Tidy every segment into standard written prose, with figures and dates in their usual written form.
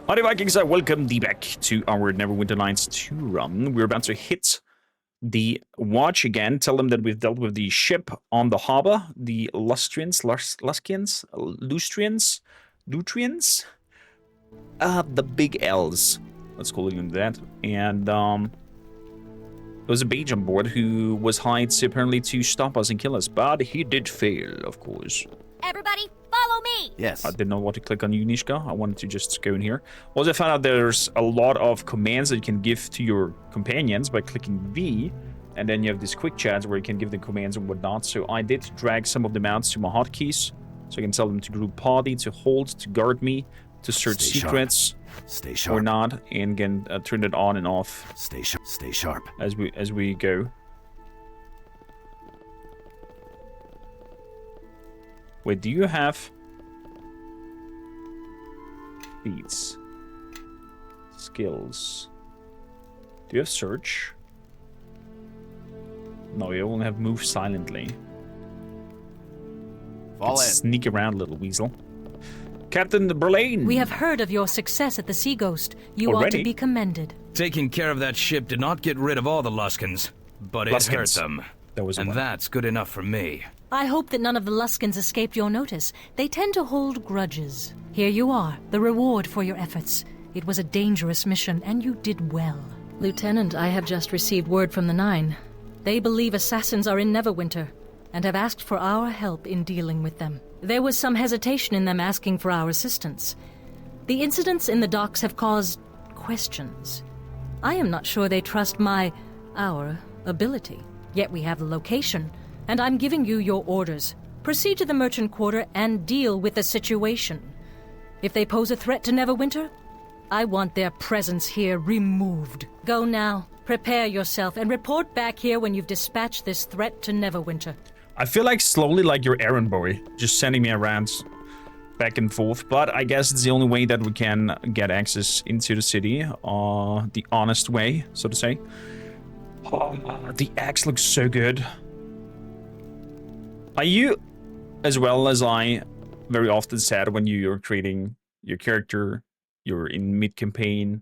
Howdy Vikings, welcome back to our Neverwinter Nights 2 run. We're about to hit the watch again, tell them that we've dealt with the ship on the harbor, the Lustrians, the big L's, let's call them that. And there was a mage on board who was hired apparently to stop us and kill us, but he did fail, of course. Everybody, follow me! Yes. I didn't know what to click on Unishka. I wanted to just go in here. Also, I found out there's a lot of commands that you can give to your companions by clicking V, and then you have this quick chat where you can give them commands and whatnot. So I did drag some of them out to my hotkeys, so I can tell them to group party, to hold, to guard me, to search secrets, Stay sharp. or not, and can turn it on and off. Stay sharp. As we go. Wait, do you have feats? Skills. Do you have search? No, you only have move silently. Fall in. Sneak around, little weasel. Captain Berlane! We have heard of your success at the Sea Ghost. You ought Already? to be commended. Taking care of that ship did not get rid of all the Luskins, but it hurt them. That was and one. that's good enough for me. I hope that none of the Luskins escaped your notice. They tend to hold grudges. Here you are, the reward for your efforts. It was a dangerous mission, and you did well. Lieutenant, I have just received word from the Nine. They believe assassins are in Neverwinter, and have asked for our help in dealing with them. There was some hesitation in them asking for our assistance. The incidents in the docks have caused questions. I am not sure they trust our ability. Yet we have the location, and I'm giving you your orders. Proceed to the merchant quarter and deal with the situation. If they pose a threat to Neverwinter, I want their presence here removed. Go now, prepare yourself, and report back here when you've dispatched this threat to Neverwinter. I feel like slowly like your errand boy, just sending me around back and forth, but I guess it's the only way that we can get access into the city, the honest way, so to say. Oh, the axe looks so good. Are you, as well as I, very often sad when you're creating your character, you're in mid-campaign,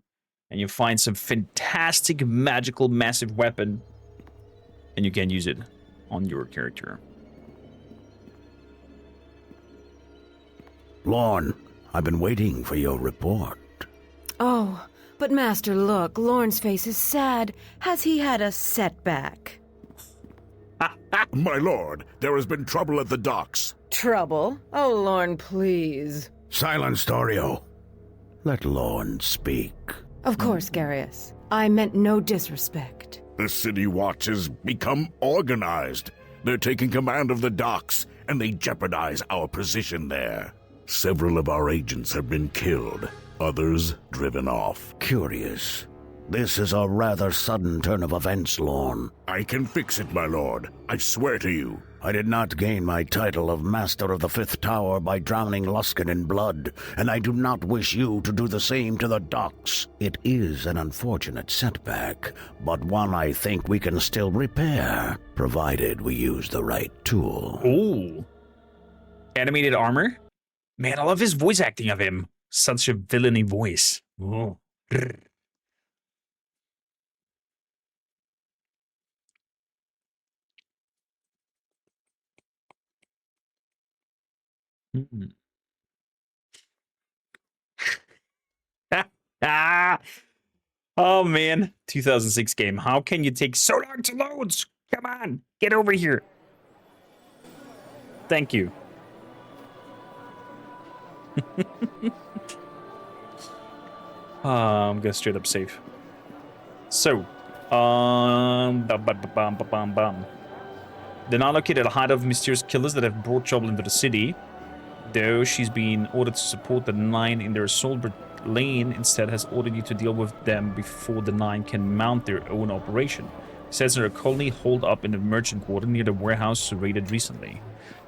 and you find some fantastic, magical, massive weapon, and you can use it on your character? Lorne, I've been waiting for your report. Oh, but Master, look, Lorne's face is sad. Has he had a setback? My lord, there has been trouble at the docks. Trouble? Oh, Lorne, please. Silence, Dorio. Let Lorne speak. Of course, Garius. I meant no disrespect. The city watch has become organized. They're taking command of the docks, and they jeopardize our position there. Several of our agents have been killed, others driven off. Curious. This is a rather sudden turn of events, Lorne. I can fix it, my lord. I swear to you. I did not gain my title of Master of the Fifth Tower by drowning Luskin in blood, and I do not wish you to do the same to the docks. It is an unfortunate setback, but one I think we can still repair, provided we use the right tool. Ooh. Animated armor? Man, I love his voice acting of him. Such a villainy voice. Ooh. Oh man, 2006 game. How can you take so long to load? Come on, get over here. Thank you. I'm gonna straight up save. So, they're now located at the height of mysterious killers that have brought trouble into the city. Though she's been ordered to support the Nine in their assault, Lane instead has ordered you to deal with them before the Nine can mount their own operation. It says they're currently holed up in the merchant quarter near the warehouse raided recently.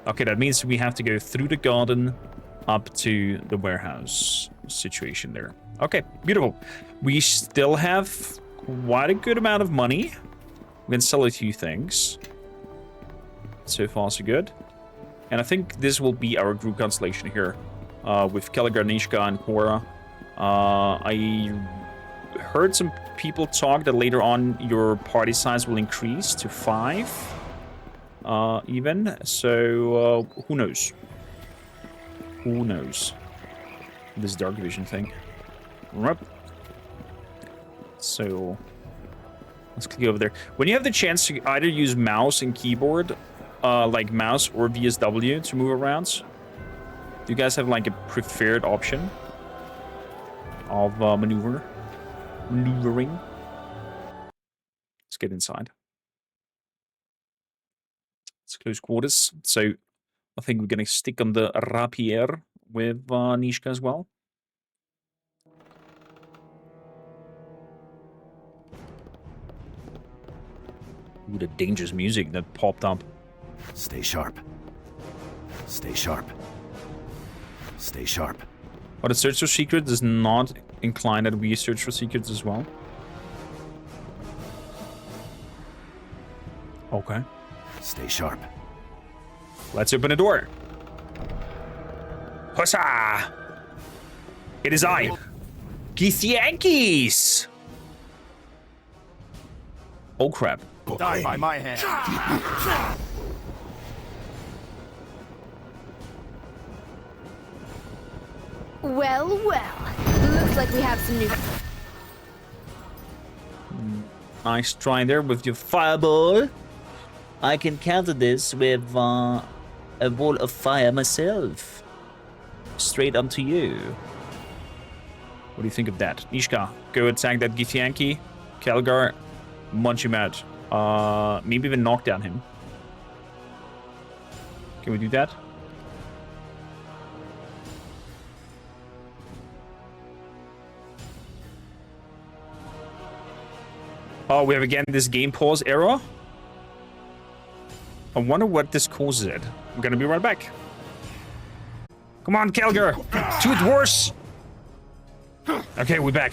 Okay, that means we have to go through the garden up to the warehouse situation there. Okay, beautiful. We still have quite a good amount of money. We can sell a few things. So far, so good. And I think this will be our group constellation here, with Kalagar, Nishka, and Cora. I heard some people talk that later on your party size will increase to 5. Even. So, who knows? Who knows? This dark vision thing. Right. So, let's click over there. When you have the chance to either use mouse and keyboard, like mouse or VSW to move around, do you guys have like a preferred option of maneuvering? Let's get inside. It's close quarters, so I think we're gonna stick on the rapier with Nishka as well. Ooh, the dangerous music that popped up. Stay sharp. Stay sharp. Stay sharp. But the search for secrets does not incline that we search for secrets as well. Okay. Stay sharp. Let's open the door. Hussa! It is I, Githyanki! Oh crap. Die by my hand. Well, looks like we have some new... Nice try there with your fireball. I can counter this with a wall of fire myself. Straight onto you. What do you think of that? Nishka, go attack that Githyanki. Kelgar, munch him out. Maybe even knock down him. Can we do that? Oh, we have again this game pause error. I wonder what this causes it. I'm gonna be right back. Come on, Kelgar! 2 dwarfs! Okay, we're back.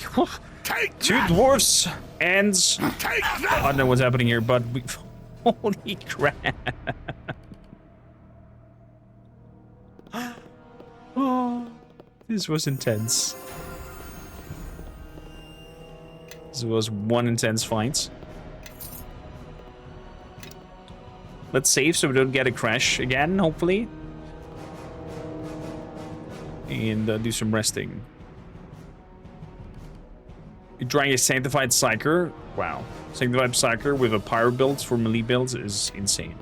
2 dwarfs and... I don't know what's happening here, but we... Holy crap. Oh, this was intense. This was one intense fight. Let's save so we don't get a crash again, hopefully. And do some resting. You're trying a Sanctified Psyker? Wow. Sanctified Psyker with a Pyro build for melee builds is insane.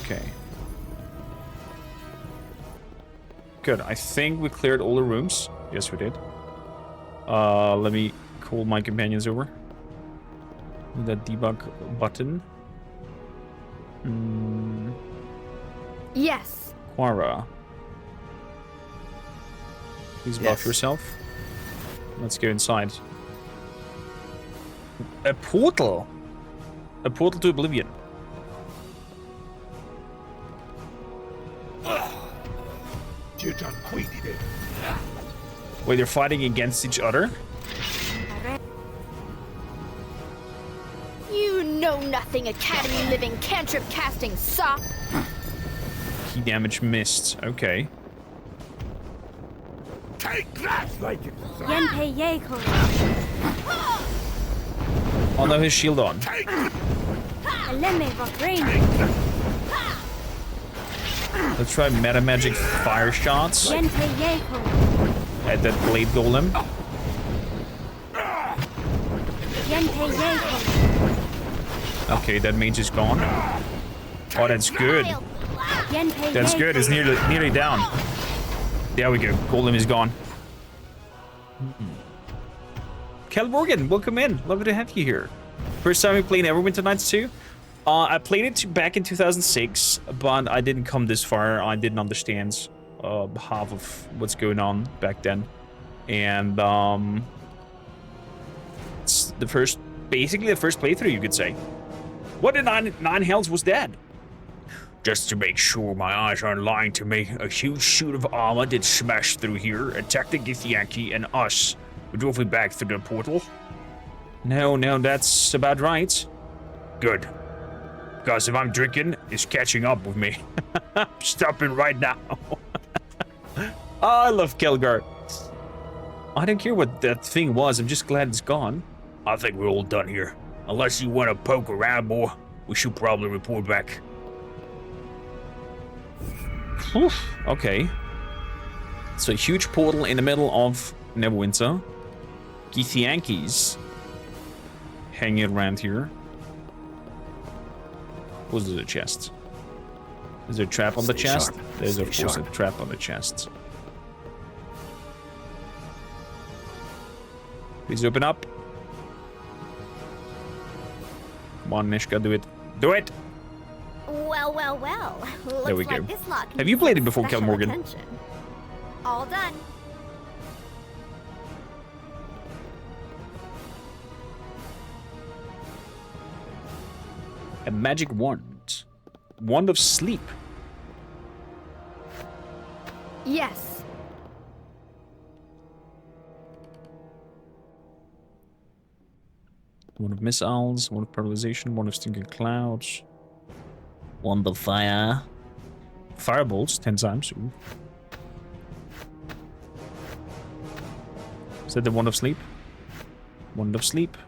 Okay. Good. I think we cleared all the rooms. Yes, we did. Let me call my companions over. With that debug button. Yes. Quara. Please buff yourself. Let's go inside. A portal. A portal to Oblivion. Wait, they're fighting against each other? You know nothing, Academy living cantrip casting sop. Key damage missed. Okay. Take that! Yenpei Yeko. Oh no, his shield on. Aleme Vabrain. Let's try meta magic fire shots Yenpei Yeko. at that blade golem. Yenpei Yeko. Okay, that mage is gone. Oh, that's good. Yenpei That's good. It's nearly down. There we go. Golem is gone. Kel Morgan, welcome in. Lovely to have you here. First time we played Neverwinter Nights 2. I played it back in 2006, but I didn't come this far. I didn't understand half of what's going on back then. And it's basically the first playthrough, you could say. What in nine hells was that? Just to make sure my eyes aren't lying to me, a huge suit of armor did smash through here, attacked the Githyanki and us. We drove it back through the portal. No, that's about right. Good. Because if I'm drinking, it's catching up with me. I'm stopping right now. Oh, I love Kelgar. I don't care what that thing was. I'm just glad it's gone. I think we're all done here. Unless you want to poke around more, we should probably report back. Oof, okay. It's a huge portal in the middle of Neverwinter. Githyanki's hanging around here. Was there a chest? Is there a trap on the chest? There's of course a trap on the chest. Please open up. Come on, Nishka, do it. Do it! Well, well, well. Looks There we go. like this lock Have you played it before, Kel special Morgan? attention. All done. A magic wand. Wand of sleep. Yes. One of missiles, one of paralyzation, one of stinking clouds. Wand of fire. Firebolts 10 times. Ooh. Is that the wand of sleep? Wand of sleep.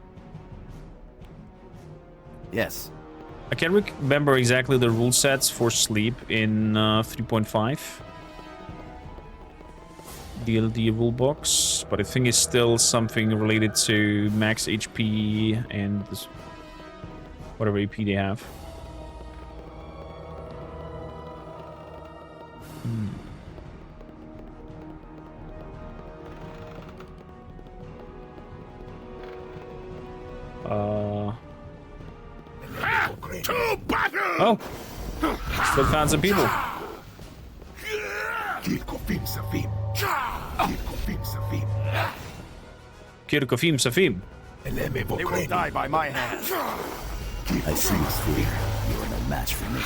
Yes. I can't remember exactly the rule sets for sleep in 3.5. DLD rule box, but I think it's still something related to max HP and whatever AP they have. To battle! Oh! Still found some people. Kirkofim Safim. They will die by my hand. I see this fear. You are no match for me.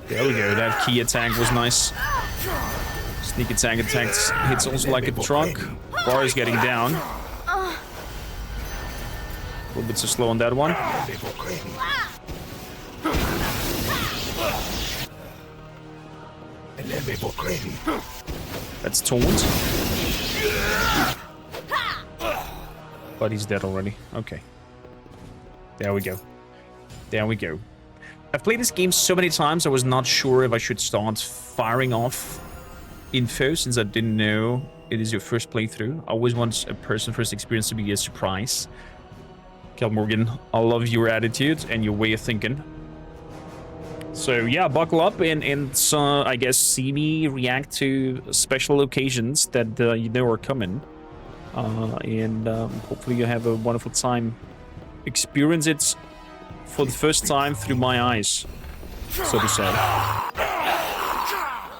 There we go, that key attack was nice. Sneak attack hits also like a trunk. Bar is getting down. A little bit too slow on that one. That's taunt. But he's dead already. Okay. There we go. There we go. I've played this game so many times, I was not sure if I should start firing off info since I didn't know it is your first playthrough. I always want a person first experience to be a surprise. Kel Morgan, I love your attitude and your way of thinking. So yeah, buckle up and I guess see me react to special occasions that you know are coming. Hopefully you have a wonderful time. Experience it for the first time through my eyes, so to say.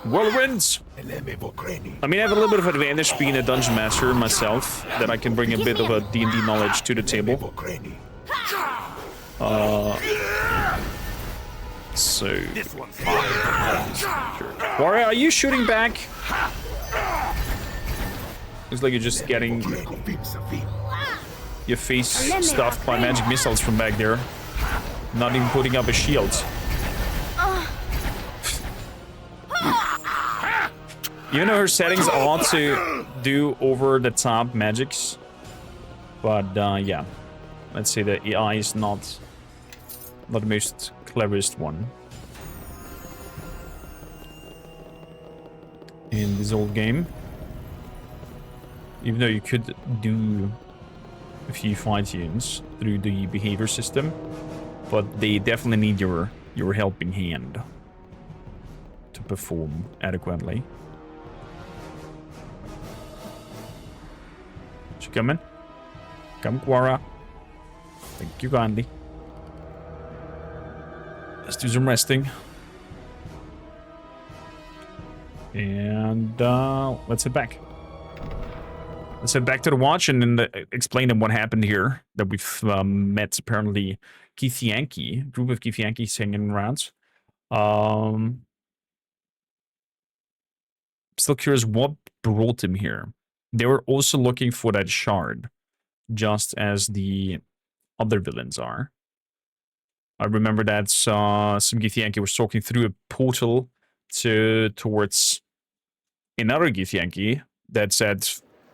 Whirlwinds! I mean, I have a little bit of advantage being a dungeon master myself, that I can bring a bit of a D&D knowledge to the table. So... Warrior, are you shooting back? Looks like you're just getting your face stuffed by magic missiles from back there. Not even putting up a shield. You know her settings are to do over-the-top magics. But, yeah. Let's say the AI is not the most cleverest one. In this old game. Even though you could do a few fine-tunes through the behavior system. But they definitely need your helping hand to perform adequately. She coming? Come, Quara. Thank you kindly. Let's do some resting. And let's head back. Let's head back to the watch and then explain them what happened here. That we've met apparently Githyanki, group of Githyankis hanging around. Still curious what brought him here. They were also looking for that shard, just as the other villains are. I remember that some Githyanki was talking through a portal towards another Githyanki that said,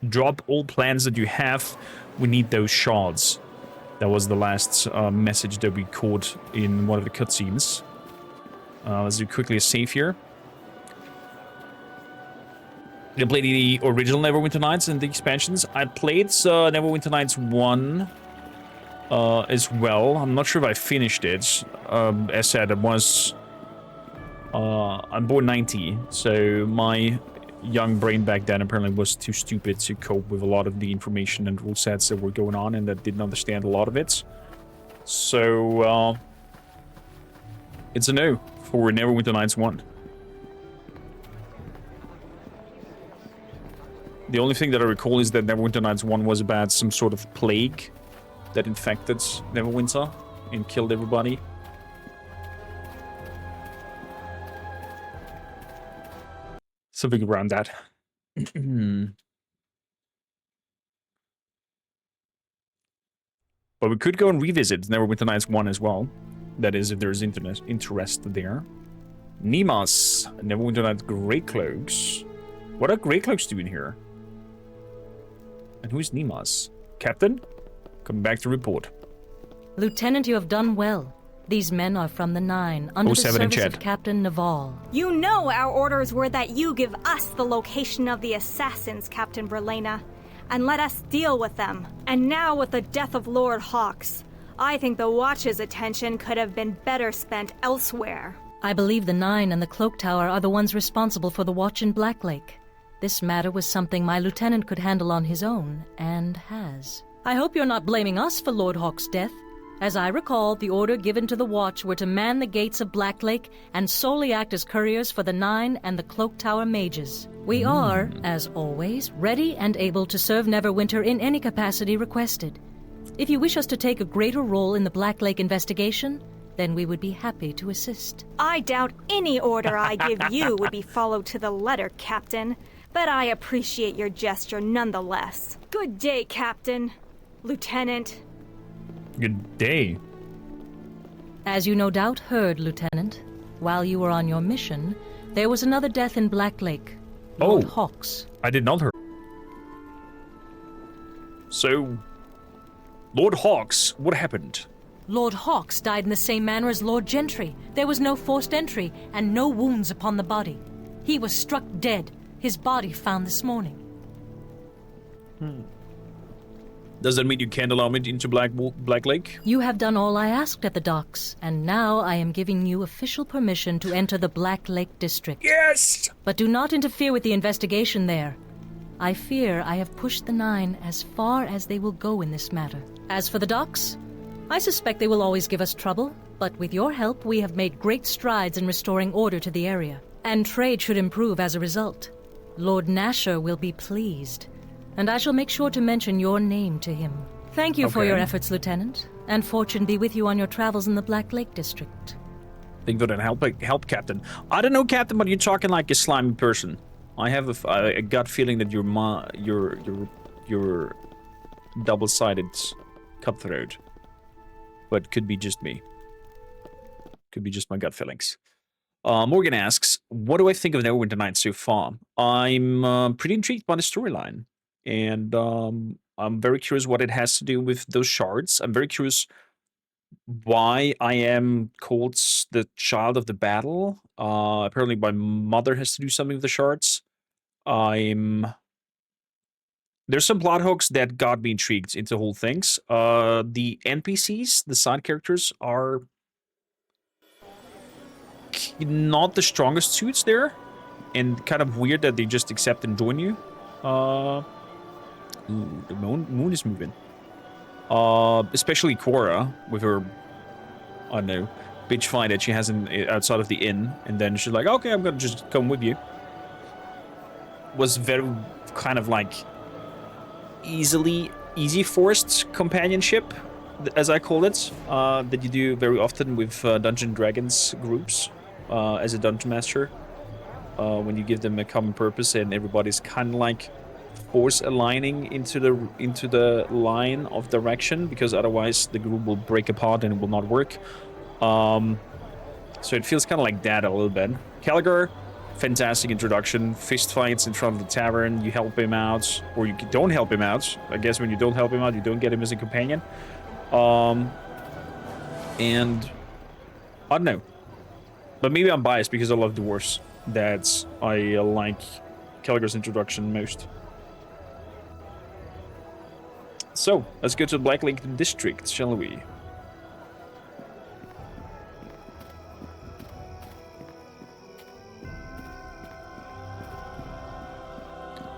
drop all plans that you have, we need those shards. That was the last message that we caught in one of the cutscenes. Let's do quickly a save here. I played the original Neverwinter Nights and the expansions. I played Neverwinter Nights 1 as well. I'm not sure if I finished it. As said, it was... I'm born 90, so my young brain back then apparently was too stupid to cope with a lot of the information and rule sets that were going on, and that didn't understand a lot of it. So, it's a no for Neverwinter Nights 1. The only thing that I recall is that Neverwinter Nights 1 was about some sort of plague that infected Neverwinter and killed everybody. Something around that. But we could go and revisit Neverwinter Nights 1 as well. That is, if there's interest there. Nimas, Neverwinter Nights Grey Cloaks. What are Grey Cloaks doing here? And who is Nimas? Captain? Come back to report. Lieutenant, you have done well. These men are from the Nine, under the service of Captain Naval. You know our orders were that you give us the location of the assassins, Captain Verlaine, and let us deal with them. And now with the death of Lord Hawks, I think the Watch's attention could have been better spent elsewhere. I believe the Nine and the Cloak Tower are the ones responsible for the Watch in Blacklake. This matter was something my lieutenant could handle on his own, and has. I hope you're not blaming us for Lord Hawk's death. As I recall, the order given to the Watch were to man the gates of Blacklake and solely act as couriers for the Nine and the Cloak Tower mages. We are, as always, ready and able to serve Neverwinter in any capacity requested. If you wish us to take a greater role in the Blacklake investigation, then we would be happy to assist. I doubt any order I give you would be followed to the letter, Captain, but I appreciate your gesture nonetheless. Good day, Captain. Lieutenant. Good day. As you no doubt heard, Lieutenant, while you were on your mission, there was another death in Blacklake. Lord Hawks. I did not hear. So, Lord Hawks, what happened? Lord Hawks died in the same manner as Lord Gentry. There was no forced entry and no wounds upon the body. He was struck dead. His body found this morning. Does that mean you can't allow me into Blacklake? You have done all I asked at the docks, and now I am giving you official permission to enter the Blacklake district. Yes! But do not interfere with the investigation there. I fear I have pushed the Nine as far as they will go in this matter. As for the docks, I suspect they will always give us trouble, but with your help we have made great strides in restoring order to the area, and trade should improve as a result. Lord Nasher will be pleased, and I shall make sure to mention your name to him. Thank you for your efforts, Lieutenant, and fortune be with you on your travels in the Blacklake district. Think that help, Captain. I don't know, Captain, but you're talking like a slimy person. I have a gut feeling that you're double-sided cutthroat, but could be just me. Could be just my gut feelings. Morgan asks, what do I think of Neverwinter Nights so far? I'm pretty intrigued by the storyline. And I'm very curious what it has to do with those shards. I'm very curious why I am called the child of the battle. Apparently my mother has to do something with the shards. There's some plot hooks that got me intrigued into the whole things. The NPCs, the side characters, are not the strongest suits there. And kind of weird that they just accept and join you. Ooh, the moon is moving. Especially Cora with her, I don't know, bitch fight that she has outside of the inn, and then she's like, okay, I'm gonna just come with you. Was very kind of like easy forced companionship, as I call it, that you do very often with Dungeon Dragons groups as a dungeon master. When you give them a common purpose and everybody's kind of like force aligning into the line of direction, because otherwise the group will break apart and it will not work. So it feels kind of like that a little bit. Caligar, fantastic introduction. Fist fights in front of the tavern. You help him out, or you don't help him out. I guess when you don't help him out, you don't get him as a companion. And I don't know. But maybe I'm biased because I love dwarves. That's I like Caligar's introduction most. So let's go to Blacklake district, shall we?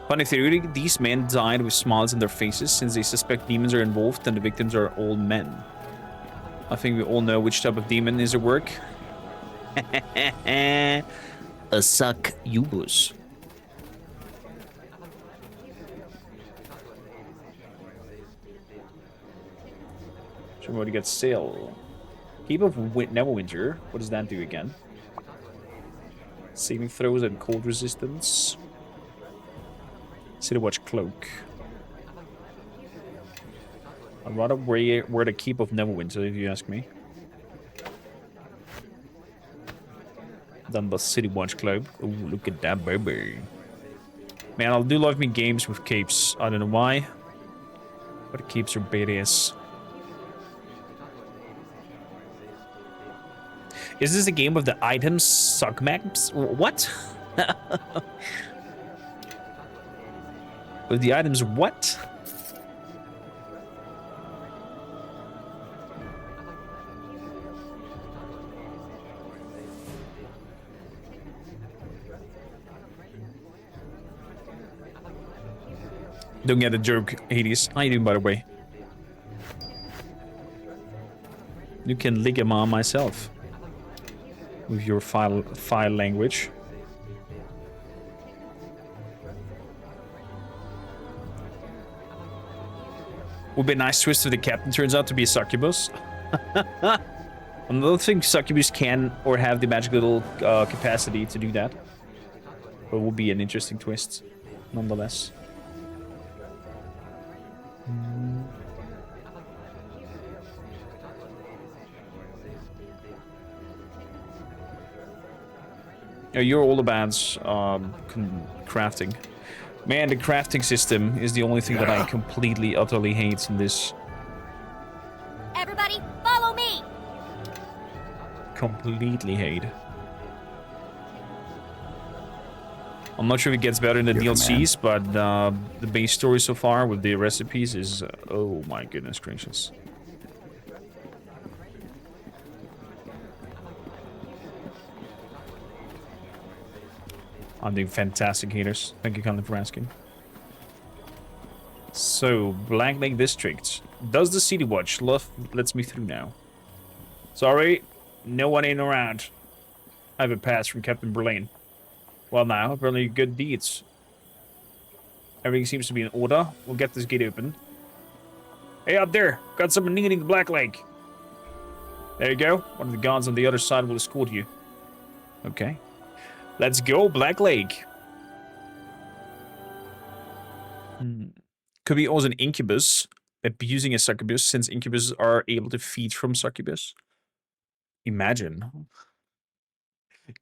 Funny theory, these men died with smiles on their faces since they suspect demons are involved and the victims are all men. I think we all know which type of demon is at work. A succubus. So we already got Sail. Keep of Neverwinter. What does that do again? Saving throws and cold resistance. City Watch Cloak. I'd rather wear the Keep of Neverwinter, if you ask me, than the City Watch Cloak. Ooh, look at that baby. Man, I do love me games with capes. I don't know why, but the capes are badass. Is this a game of the items suck maps? What? With the items, what? Don't get a joke, Hades. How you doing, by the way? You can lick him on myself with your file language. Would be a nice twist if the captain turns out to be a succubus. I don't think succubus can or have the magical capacity to do that. But it would be an interesting twist, nonetheless. You're all about crafting. Man, the crafting system is the only thing that I completely, utterly hate in this. Everybody, follow me! Completely hate. I'm not sure if it gets better in the DLCs, but the base story so far with the recipes is... oh my goodness gracious. I'm doing fantastic, haters. Thank you kindly for asking. So, Blacklake District. Does the City Watch lets me through now? Sorry, no one in around. I have a pass from Captain Verlaine. Well now, apparently good deeds. Everything seems to be in order. We'll get this gate open. Hey, out there! Got someone needing the Blacklake. There you go. One of the guards on the other side will escort you. Okay. Let's go, Blacklake. Could be also an incubus abusing a succubus, since incubuses are able to feed from succubus. Imagine.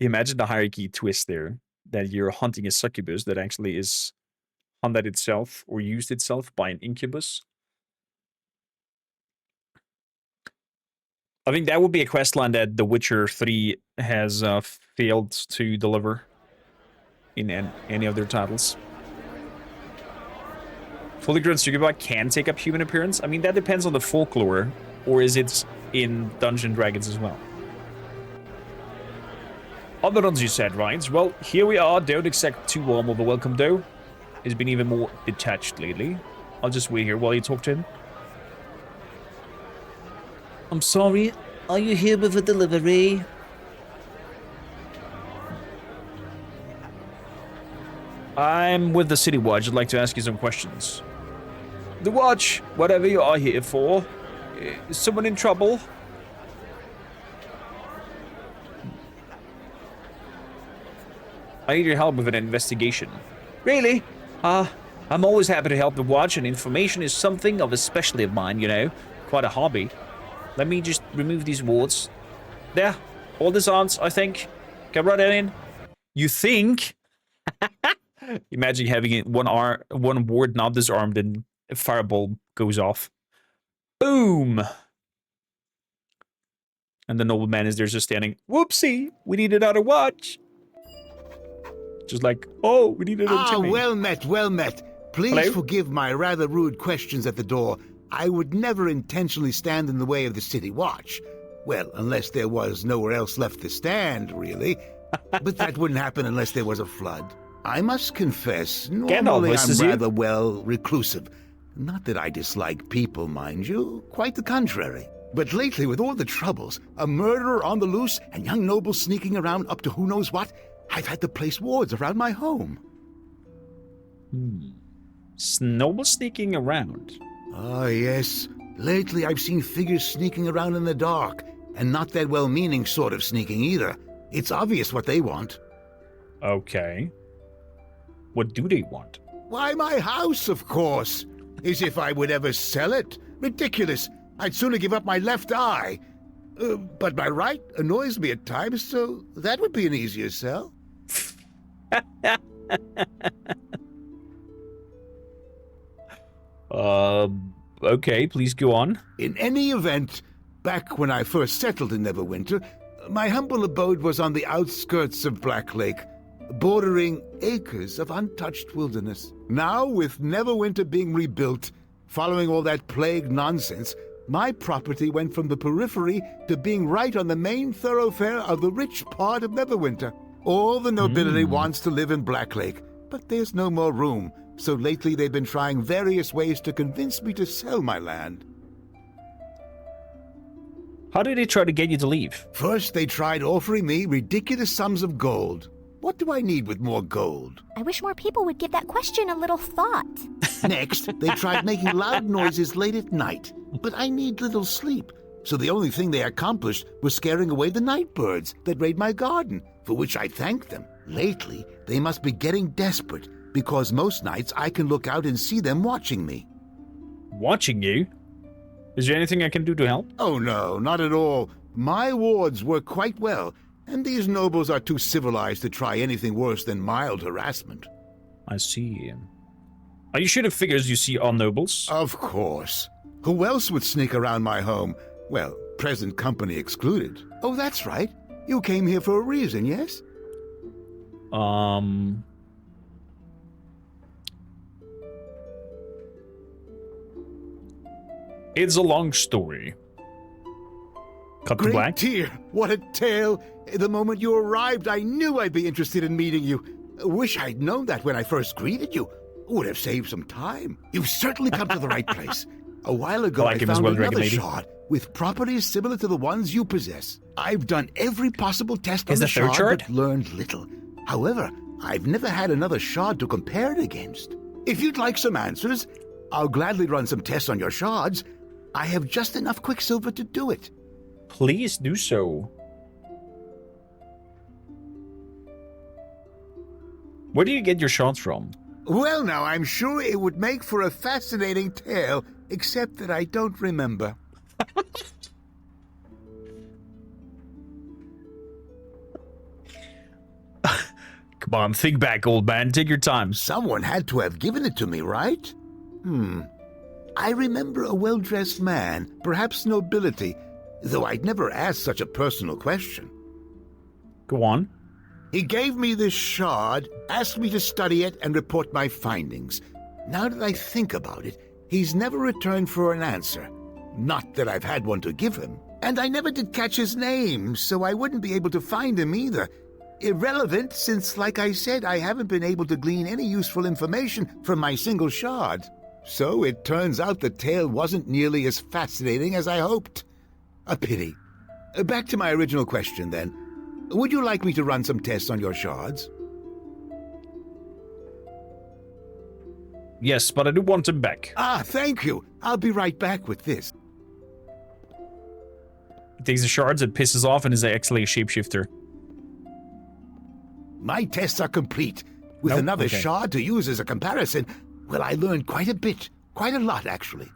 Imagine the hierarchy twist there. That you're hunting a succubus that actually is hunted itself or used itself by an incubus. I think that would be a questline that The Witcher 3 has failed to deliver in any of their titles. Fully grown succubus can take up human appearance. I mean, that depends on the folklore, or is it in Dungeons & Dragons as well? Aldanon, you said, right? Well, here we are. Don't expect too warm of a welcome, though. He's been even more detached lately. I'll just wait here while you talk to him. I'm sorry, are you here with a delivery? I'm with the City Watch. I'd like to ask you some questions. The Watch, whatever you are here for. Is someone in trouble? I need your help with an investigation. Really? I'm always happy to help the Watch, and information is something of a specialty of mine, you know. Quite a hobby. Let me just remove these wards. There. All disarmed, I think. Come right in. You think? Imagine having one ward not disarmed and a fireball goes off. Boom! And the nobleman is there just standing. Whoopsie! We need another watch! Just like, oh, we need another chimney. Well met, well met. Please forgive my rather rude questions at the door. I would never intentionally stand in the way of the city watch. Well, unless there was nowhere else left to stand, really. But that wouldn't happen unless there was a flood. I must confess, normally I'm rather, reclusive. Not that I dislike people, mind you. Quite the contrary. But lately, with all the troubles, a murderer on the loose and young nobles sneaking around up to who knows what, I've had to place wards around my home. Nobles sneaking around? Ah, yes. Lately, I've seen figures sneaking around in the dark, and not that well-meaning sort of sneaking either. It's obvious what they want. Okay. What do they want? Why, my house, of course. As if I would ever sell it. Ridiculous. I'd sooner give up my left eye. But my right annoys me at times, so that would be an easier sell. Okay, please go on. In any event, back when I first settled in Neverwinter, my humble abode was on the outskirts of Blacklake, bordering acres of untouched wilderness. Now, with Neverwinter being rebuilt, following all that plague nonsense, my property went from the periphery to being right on the main thoroughfare of the rich part of Neverwinter. All the nobility wants to live in Blacklake, but there's no more room, so lately they've been trying various ways to convince me to sell my land. How did they try to get you to leave? First, they tried offering me ridiculous sums of gold. What do I need with more gold? I wish more people would give that question a little thought. Next, they tried making loud noises late at night, but I need little sleep. So the only thing they accomplished was scaring away the night birds that raid my garden, for which I thank them. Lately, they must be getting desperate, because most nights I can look out and see them watching me. Watching you? Is there anything I can do to help? Oh no, not at all. My wards work quite well, and these nobles are too civilized to try anything worse than mild harassment. I see. Are you shooting figures you see on nobles? Of course. Who else would sneak around my home? Well, present company excluded. Oh, that's right. You came here for a reason, yes? It's a long story. Cut to black. Great dear, what a tale. The moment you arrived, I knew I'd be interested in meeting you. Wish I'd known that when I first greeted you. Would have saved some time. You've certainly come to the right place. A while ago, I found another shard with properties similar to the ones you possess. I've done every possible test on the shard, but learned little. However, I've never had another shard to compare it against. If you'd like some answers, I'll gladly run some tests on your shards. I have just enough quicksilver to do it. Please do so. Where do you get your shards from? Well, now, I'm sure it would make for a fascinating tale, except that I don't remember. Come on, think back, old man. Take your time. Someone had to have given it to me, right? I remember a well-dressed man, perhaps nobility, though I'd never asked such a personal question. Go on. He gave me this shard, asked me to study it and report my findings. Now that I think about it, he's never returned for an answer. Not that I've had one to give him. And I never did catch his name, so I wouldn't be able to find him either. Irrelevant, since, like I said, I haven't been able to glean any useful information from my single shard. So it turns out the tale wasn't nearly as fascinating as I hoped. A pity. Back to my original question, then. Would you like me to run some tests on your shards? Yes, but I do want them back. Ah, thank you. I'll be right back with this. He takes the shards and pisses off and is actually a shapeshifter. My tests are complete. With another shard to use as a comparison, well, I learned quite a bit. Quite a lot, actually.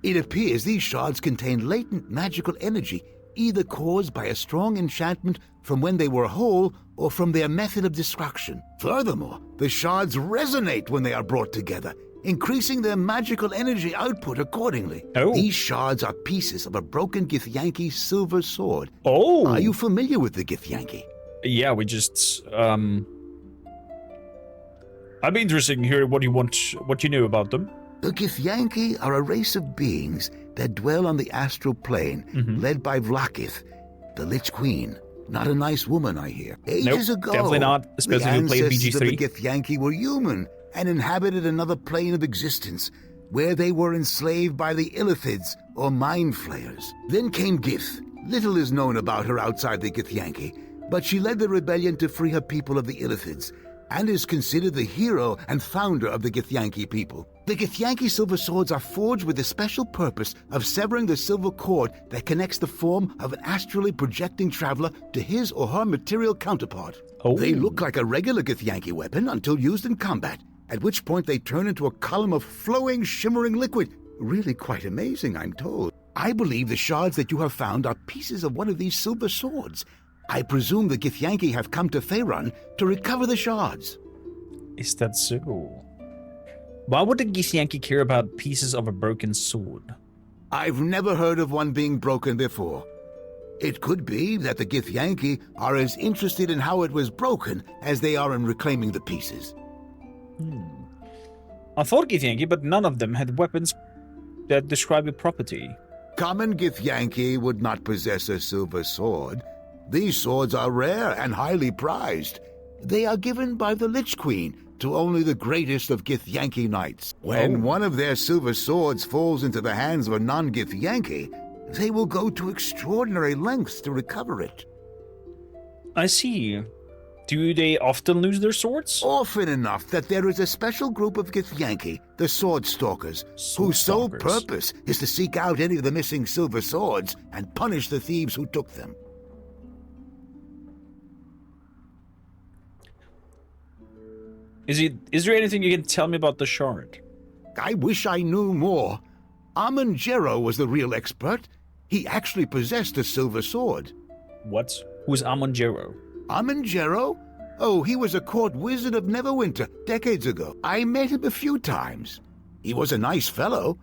It appears these shards contain latent magical energy either caused by a strong enchantment from when they were whole or from their method of destruction. Furthermore, the shards resonate when they are brought together, increasing their magical energy output accordingly. Oh. These shards are pieces of a broken Githyanki silver sword. Oh. Are you familiar with the Githyanki? Yeah, we just, I'd be interested in hearing what you know about them. The Githyanki are a race of beings that dwell on the astral plane, led by Blacklake, the Lich Queen. Not a nice woman, I hear. Ages ago, definitely not, especially if you played ancestors of BG3. the Githyanki were human and inhabited another plane of existence, where they were enslaved by the Illithids, or Mind Flayers. Then came Gith. Little is known about her outside the Githyanki, but she led the rebellion to free her people of the Illithids, and is considered the hero and founder of the Githyanki people. The Githyanki silver swords are forged with the special purpose of severing the silver cord that connects the form of an astrally projecting traveler to his or her material counterpart. Oh. They look like a regular Githyanki weapon until used in combat, at which point they turn into a column of flowing, shimmering liquid. Really quite amazing, I'm told. I believe the shards that you have found are pieces of one of these silver swords. I presume the Githyanki have come to Faerun to recover the shards. Is that so? Why would the Githyanki care about pieces of a broken sword? I've never heard of one being broken before. It could be that the Githyanki are as interested in how it was broken as they are in reclaiming the pieces. I thought Githyanki, but none of them had weapons that describe a property. Common Githyanki would not possess a silver sword. These swords are rare and highly prized. They are given by the Lich Queen to only the greatest of Githyanki knights. When one of their silver swords falls into the hands of a non-Githyanki, they will go to extraordinary lengths to recover it. I see. Do they often lose their swords? Often enough that there is a special group of Githyanki, the Sword Stalkers, whose sole purpose is to seek out any of the missing silver swords and punish the thieves who took them. Is there anything you can tell me about the shard? I wish I knew more. Jerro was the real expert. He actually possessed a silver sword. What? Who's Jerro? Jerro? Oh, he was a court wizard of Neverwinter decades ago. I met him a few times. He was a nice fellow,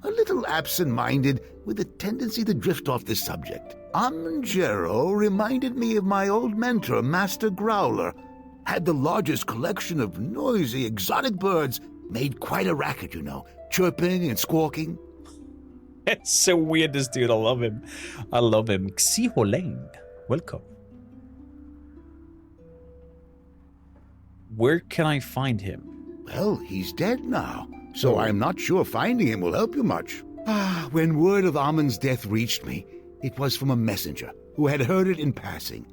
a little absent-minded with a tendency to drift off the subject. Jerro reminded me of my old mentor, Master Growler. Had the largest collection of noisy, exotic birds, made quite a racket, you know, chirping and squawking. It's so weird, this dude. I love him. I love him. Xiholeng, welcome. Where can I find him? Well, he's dead now, so I'm not sure finding him will help you much. When word of Amon's death reached me, it was from a messenger who had heard it in passing.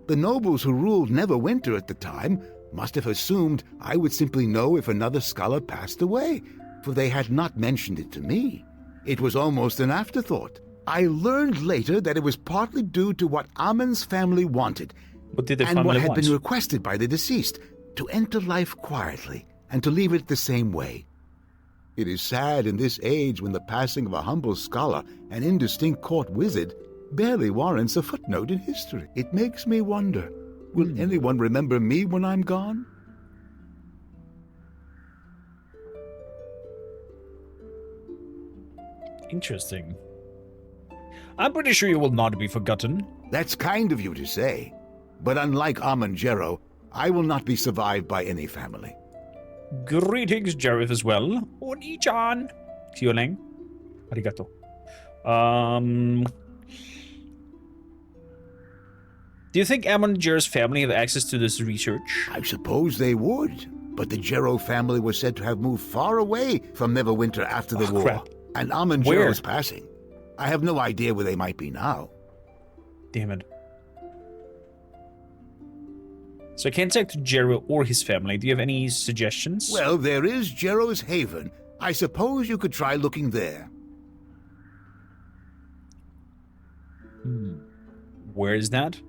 The nobles who ruled Neverwinter at the time must have assumed I would simply know if another scholar passed away, for they had not mentioned it to me. It was almost an afterthought. I learned later that it was partly due to what Amon's family wanted, what did the and family what had want? been requested by the deceased, to enter life quietly and to leave it the same way. It is sad in this age when the passing of a humble scholar and indistinct court wizard barely warrants a footnote in history. It makes me wonder, will anyone remember me when I'm gone? Interesting. I'm pretty sure you will not be forgotten. That's kind of you to say. But unlike Jerro, I will not be survived by any family. Greetings, Jerro, as well. Oni-chan. Xioleng. Arigato. Do you think Jerro's family have access to this research? I suppose they would, but the Jerro family was said to have moved far away from Neverwinter after the war. Crap. And Jerro's passing. I have no idea where they might be now. Damn it. So I can't talk to Jerro or his family. Do you have any suggestions? Well, there is Jerro's Haven. I suppose you could try looking there. Where is that?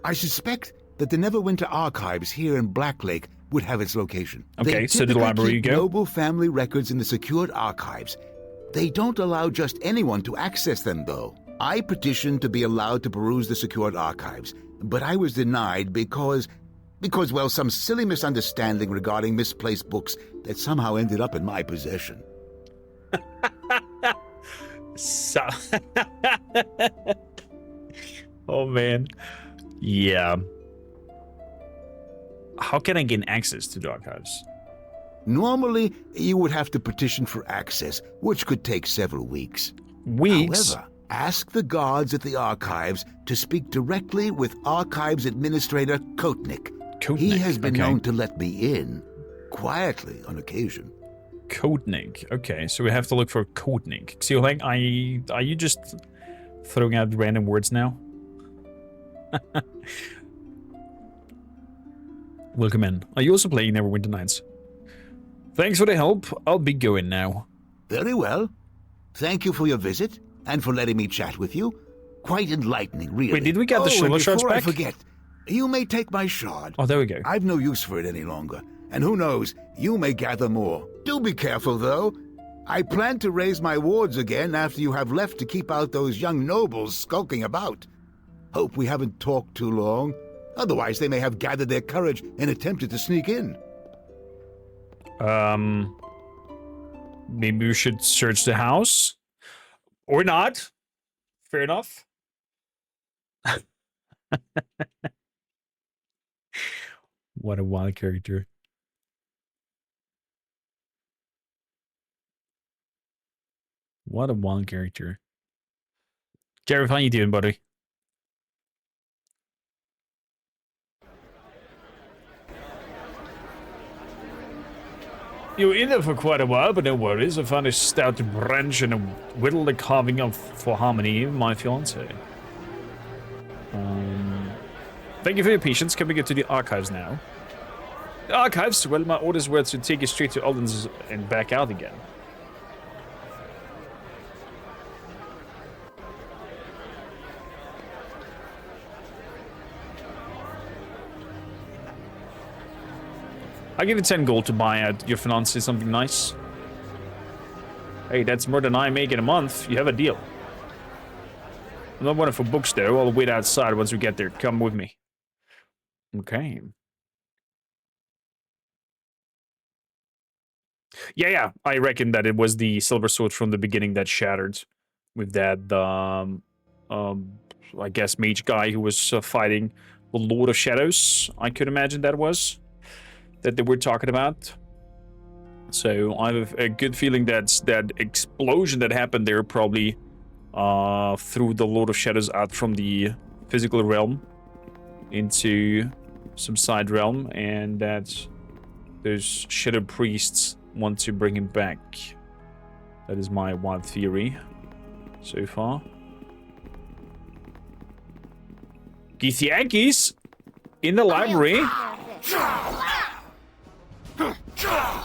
I suspect that the Neverwinter archives here in Blacklake would have its location. Okay, so to the library you go? Noble family records in the secured archives. They don't allow just anyone to access them, though. I petitioned to be allowed to peruse the secured archives, but I was denied because, well, some silly misunderstanding regarding misplaced books that somehow ended up in my possession. So oh man. Yeah. How can I gain access to the archives? Normally, you would have to petition for access, which could take several weeks. Weeks? However, ask the guards at the archives to speak directly with Archives Administrator Kotnik. He has been known to let me in, quietly on occasion. Kotnik. Okay, so we have to look for Kotnik. Xiaoheng, are you just throwing out random words now? Welcome in. Are you also playing Neverwinter Nights? Thanks for the help. I'll be going now. Very well. Thank you for your visit and for letting me chat with you. Quite enlightening, really. Wait, did we get the Shandra shards back? Before I forget, you may take my shard. Oh, there we go. I've no use for it any longer. And who knows, you may gather more. Do be careful, though. I plan to raise my wards again after you have left to keep out those young nobles skulking about. Hope we haven't talked too long. Otherwise, they may have gathered their courage and attempted to sneak in. Maybe we should search the house? Or not? Fair enough. What a wild character. What a wild character. Jerro, how you doing, buddy? You were in there for quite a while, but no worries. I found a stout branch and a whittled a carving of for Harmony, my fiance. Thank you for your patience. Can we get to the archives now? The archives? Well, my orders were to take you straight to Aldan's and back out again. I'll give you 10 gold to buy out your fiancé something nice. Hey, that's more than I make in a month. You have a deal. I'm not wanting for books, though. I'll wait outside once we get there. Come with me. Okay. Yeah. I reckon that it was the silver sword from the beginning that shattered. With that, I guess, mage guy who was fighting the Lord of Shadows. I could imagine that was. That they were talking about. So I have a good feeling that that explosion that happened there probably threw the Lord of Shadows out from the physical realm into some side realm, and that those shadow priests want to bring him back. That is my wild theory so far. Githyanki's in the library.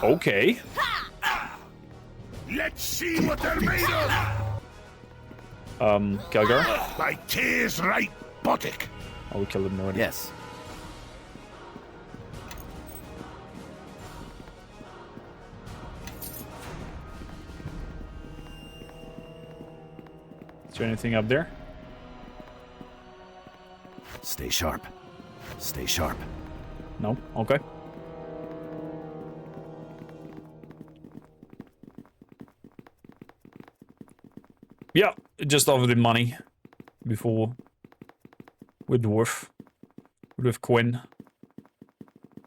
Okay. Let's see what they're made of. Kelgar? By tears right buttock. Oh, we killed him already. Yes. Is there anything up there? Stay sharp. Stay sharp. No? Okay. Yeah, just offered him money before with Dwarf, with Quinn.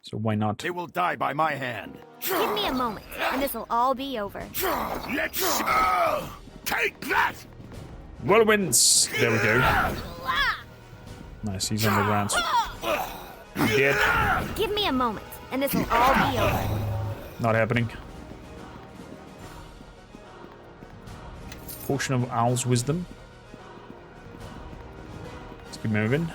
So why not? They will die by my hand. Give me a moment, and this'll all be over. Let's take that. Whirlwinds! There we go. Nice, he's on the ground. Dead. Give me a moment, and this'll all be over. Not happening. Potion of Owl's Wisdom. Let's keep moving.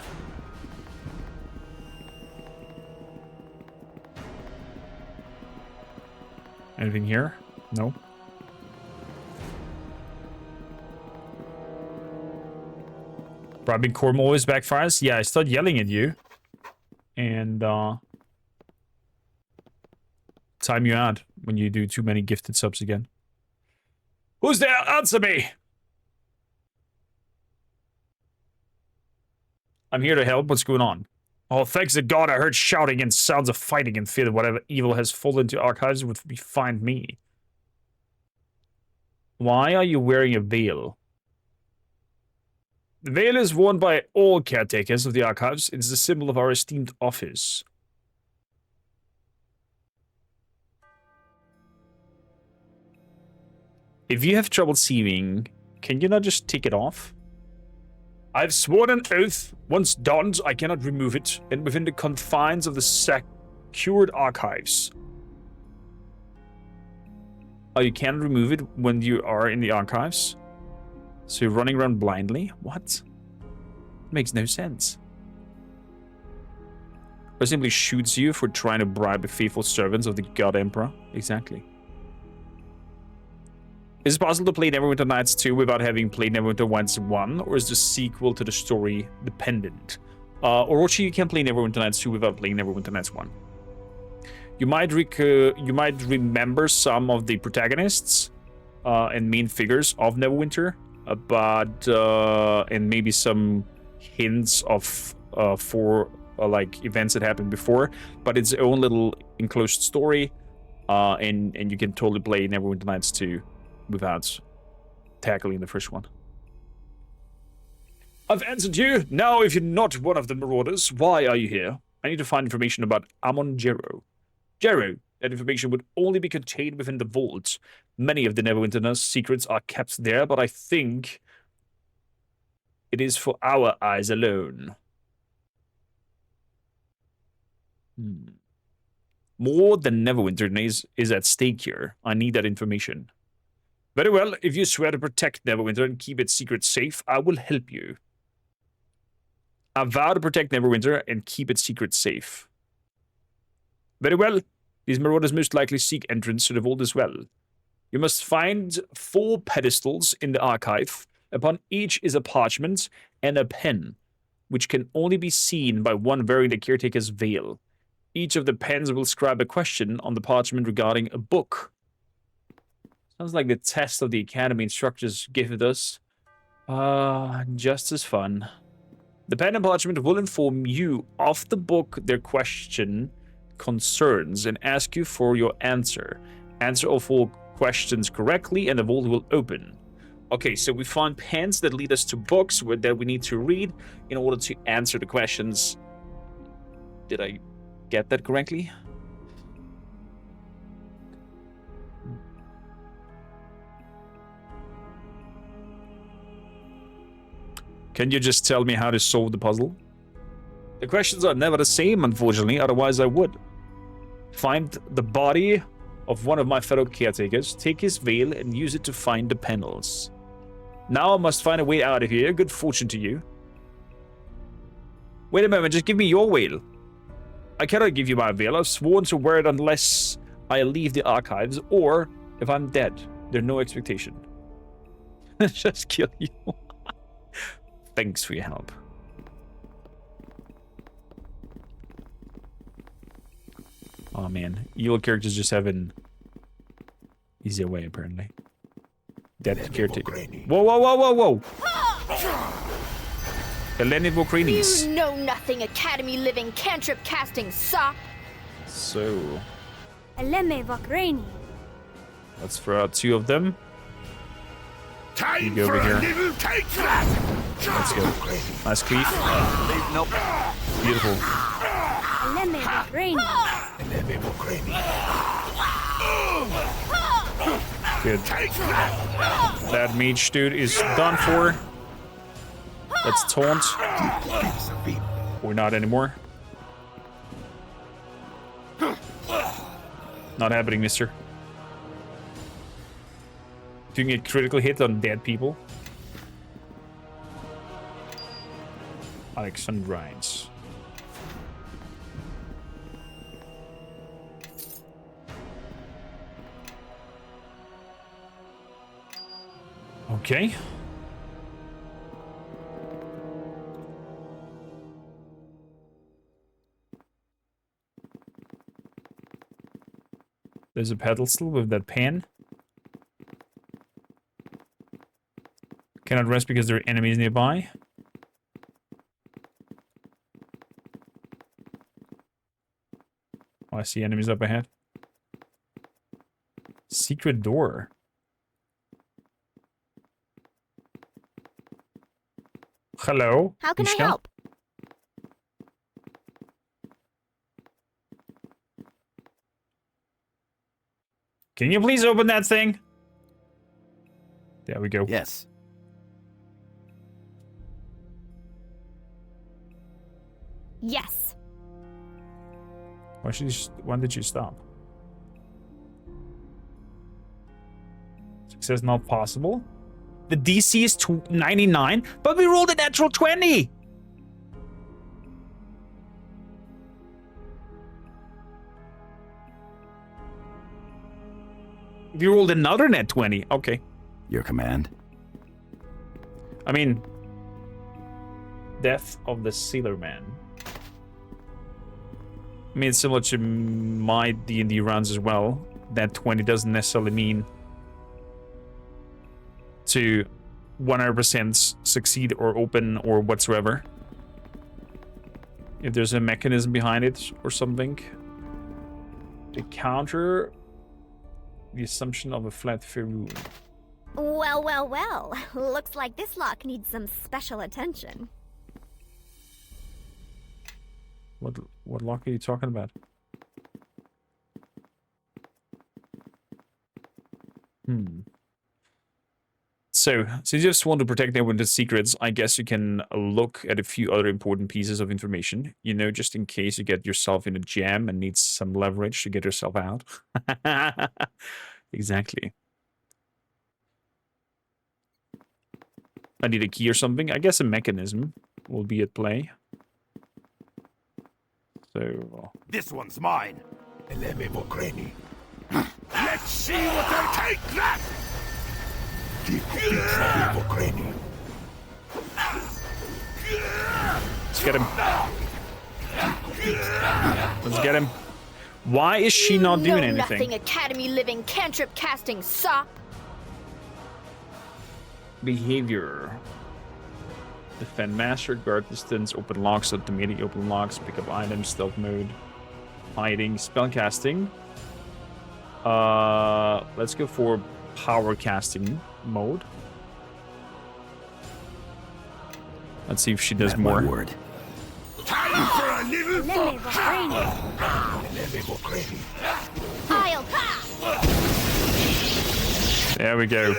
Anything here? No. Bribing Corm always backfires. Yeah, I start yelling at you. And time you out when you do too many gifted subs again. Who's there? Answer me! I'm here to help. What's going on? Oh, thanks to God, I heard shouting and sounds of fighting and fear that whatever evil has fallen into archives would find me. Why are you wearing a veil? The veil is worn by all caretakers of the archives. It is a symbol of our esteemed office. If you have trouble seeing, can you not just take it off? I've sworn an oath. Once donned, I cannot remove it, and within the confines of the secured archives. Oh, you can't remove it when you are in the archives? So you're running around blindly? What? Makes no sense. Or simply shoots you for trying to bribe the faithful servants of the God Emperor? Exactly. Is it possible to play Neverwinter Nights 2 without having played Neverwinter Nights 1, or is the sequel to the story dependent? Orochi, you can play Neverwinter Nights 2 without playing Neverwinter Nights 1. You might remember some of the protagonists and main figures of Neverwinter, and maybe some hints of like events that happened before, but it's its own little enclosed story, and you can totally play Neverwinter Nights 2 without tackling the first one. I've answered you. Now, if you're not one of the marauders, why are you here? I need to find information about Amon Jerro. Jerro, that information would only be contained within the vault. Many of the Neverwinter's secrets are kept there, but I think it is for our eyes alone. More than Neverwinter is at stake here. I need that information. Very well, if you swear to protect Neverwinter and keep its secrets safe, I will help you. I vow to protect Neverwinter and keep its secrets safe. Very well, these marauders most likely seek entrance to the vault as well. You must find 4 pedestals in the archive. Upon each is a parchment and a pen, which can only be seen by one wearing the caretaker's veil. Each of the pens will scribe a question on the parchment regarding a book. Sounds like the test of the academy instructors gave us. Just as fun. The pen and parchment will inform you of the book their question concerns and ask you for your answer. Answer all 4 questions correctly and the vault will open. Okay, so we find pens that lead us to books that we need to read in order to answer the questions. Did I get that correctly? Can you just tell me how to solve the puzzle? The questions are never the same, unfortunately, otherwise I would. Find the body of one of my fellow caretakers, take his veil, and use it to find the panels. Now I must find a way out of here. Good fortune to you. Wait a moment, just give me your veil. I cannot give you my veil. I've sworn to wear it unless I leave the archives, or if I'm dead. There's no expectation. Just kill you. Thanks for your help. Oh man, evil characters just have an easier way apparently. Dead caretaker. Whoa, whoa, whoa, whoa, whoa! Eleni Vokranis. You know nothing, Academy living cantrip casting sop. So. Eleme Vokrani. Let's throw out 2 of them. Time you go for over here. a little take that. Let's go. Nice cleave. Nope. Beautiful. Eleme Vokrani. Good. That mage dude is done for. Let's taunt. Or not anymore. Not happening, mister. Doing a critical hit on dead people. Alexandrines. Okay. There's a pedestal with that pen. Cannot rest because there are enemies nearby. Oh, I see enemies up ahead. Secret door. Hello? How can Mishka? I help? Can you please open that thing? There we go. Yes. Yes. When did you stop? Success not possible? The DC is 99, but we rolled a natural 20! You rolled another net 20. Okay. Your command? I mean, Death of the Sailor Man. I mean, it's similar to my D&D runs as well. That 20 doesn't necessarily mean to 100% succeed or open or whatsoever. If there's a mechanism behind it or something. To counter the assumption of a flat fair rule. Well, well, well. Looks like this lock needs some special attention. What lock are you talking about? So, since you just want to protect Neverwinter's secrets, I guess you can look at a few other important pieces of information. You know, just in case you get yourself in a jam and need some leverage to get yourself out. Exactly. I need a key or something. I guess a mechanism will be at play. So... This one's mine. Let's see what they take that! Let's get him. Let's get him. Why is she not doing anything? Nothing academy living cantrip casting sop. Behavior. Defend master, guard distance, open locks, automatic open locks, pick up items, stealth mode, hiding, spellcasting. Let's go for power casting mode. Let's see if she does more. Word. Time for a little I'll pass. There we go.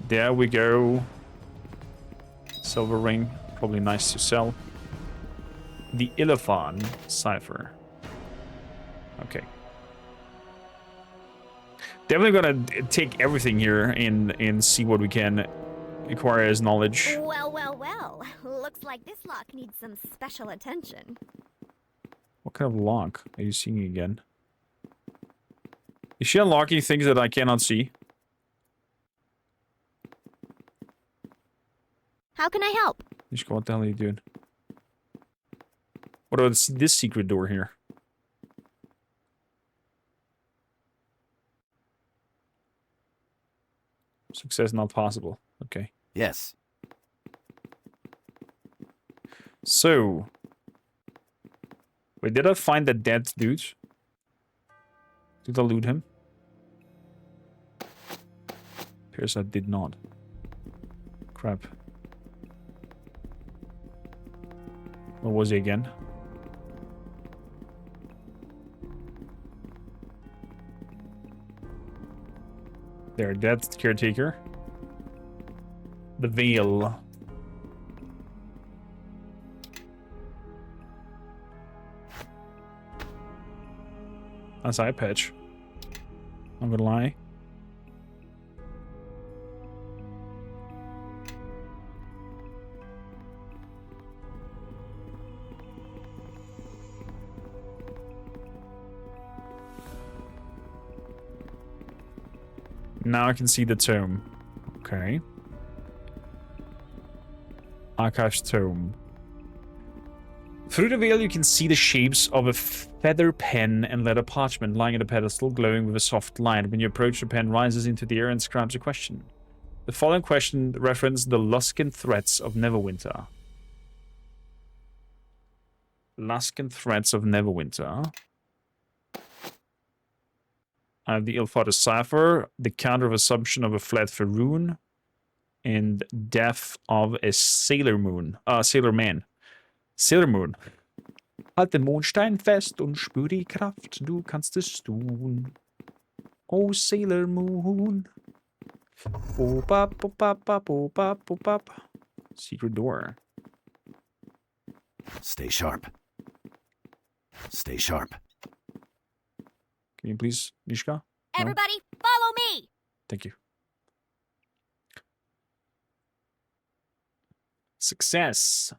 There we go. Silver ring, probably nice to sell. The Illiphon cipher. Okay. Definitely gonna take everything here and see what we can acquire as knowledge. Well, well, well. Looks like this lock needs some special attention. What kind of lock are you seeing again? Is she unlocking things that I cannot see? How can I help? Mishka, what the hell are you doing? What about this secret door here? Success not possible. Okay. Yes. So... Wait, did I find that dead dude? Did I loot him? Appears I did not. Crap. What was he again? There, dead caretaker. The veil. That's eye patch. I'm gonna lie. Now I can see the tome. Okay. Archives tome. Through the veil you can see the shapes of a feather pen and leather parchment lying on a pedestal, glowing with a soft light. When you approach, the pen rises into the air and scribes a question. The following question referenced the Luskan threats of Neverwinter. Luskan threats of Neverwinter. I have the Ill-Fated Cipher, the counter of assumption of a fled Faroon, and death of a Sailor Moon. Sailor Man. Sailor Moon. Halt den Mondstein fest und spür die Kraft, du kannst es tun. Oh, Sailor Moon. Boop, bop, boop, bop, bop, boop, bop, boop, bop. Secret door. Stay sharp. Stay sharp. Can you please, Nishka? Everybody, follow me! Thank you. Success.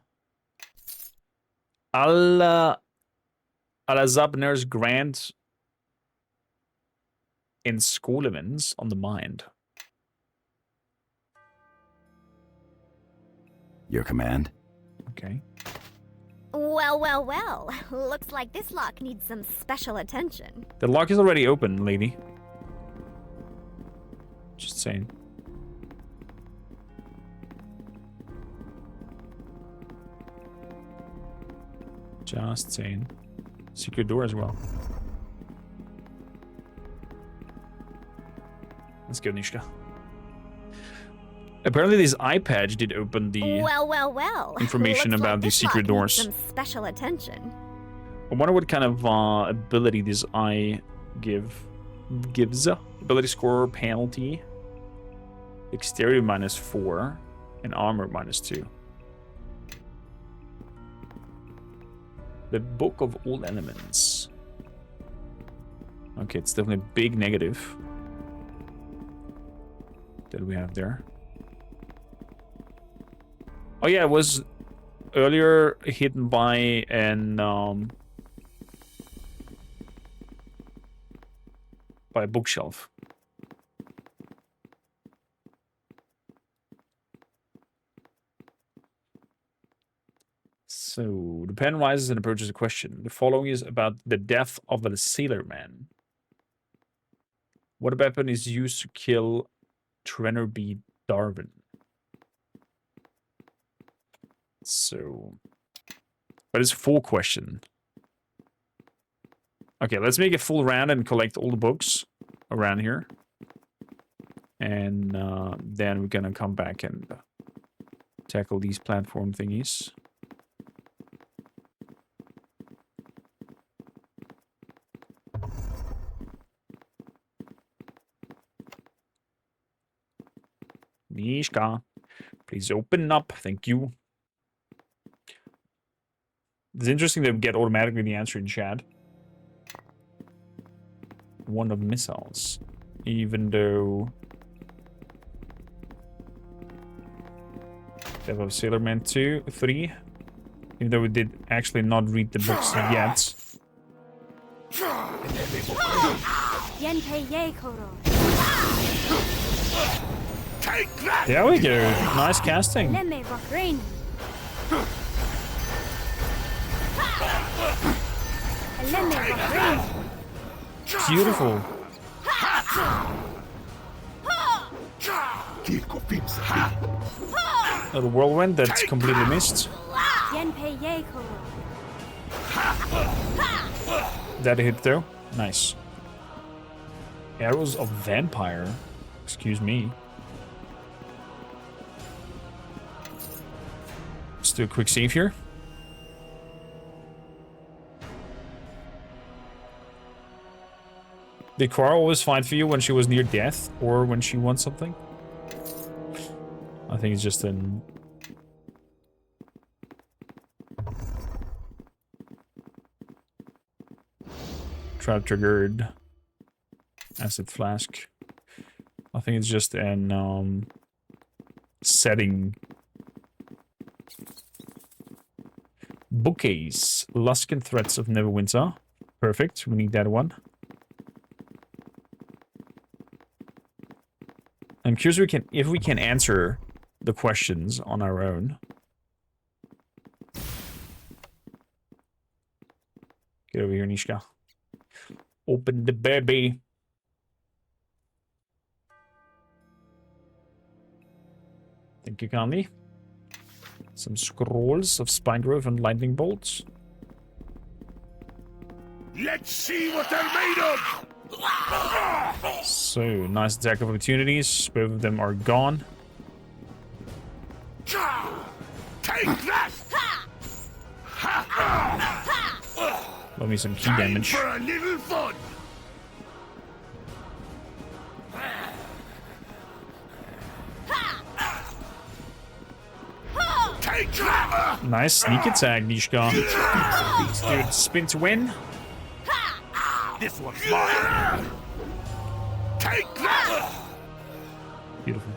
Alla Zabner's Grant in Skolemans on the mind. Your command? Okay. Well, well, well. Looks like this lock needs some special attention. The lock is already open, lady. Just saying. Just saying. Secret door as well. Let's go, Nishka. Apparently this iPad did open the well. information Looks about like the this secret lock doors. needs some special attention. I wonder what kind of ability this eye gives. Ability score penalty. Dexterity -4 and armor -2. The Book of All Elements. Okay, it's definitely a big negative that we have there. Oh yeah, it was earlier hidden by a bookshelf. So the pen rises and approaches a question. The following is about the death of the Sailor Man. What weapon is used to kill Trenor B. Darwin? So, but it's a full question. Okay, let's make a full round and collect all the books around here. And then we're gonna come back and tackle these platform thingies. Nishka, please open up. Thank you. It's interesting to get automatically the answer in chat. One of missiles. Even though... Death of Sailor Man 2, 3. Even though we did actually not read the books yet. There we go. Nice casting. Beautiful. Little whirlwind that's completely missed. That hit though. Nice. Arrows of Vampire. Excuse me. Let's do a quick save here. Did Cora always fight for you when she was near death or when she wants something? I think it's just an... Trap triggered. Acid flask. I think it's just an setting. Bookcase. Luskan Threats of Neverwinter. Perfect. We need that one. I'm curious if we can answer the questions on our own. Get over here, Nishka. Open the baby. Thank you kindly. Some scrolls of spine growth and lightning bolts. Let's see what they're made of! So, nice attack opportunities. Both of them are gone. Take that! Love me some key damage. For a little fun! Take that! Nice sneak attack, Nishka. Dude, spin to win. This one's mine. Take that! Beautiful.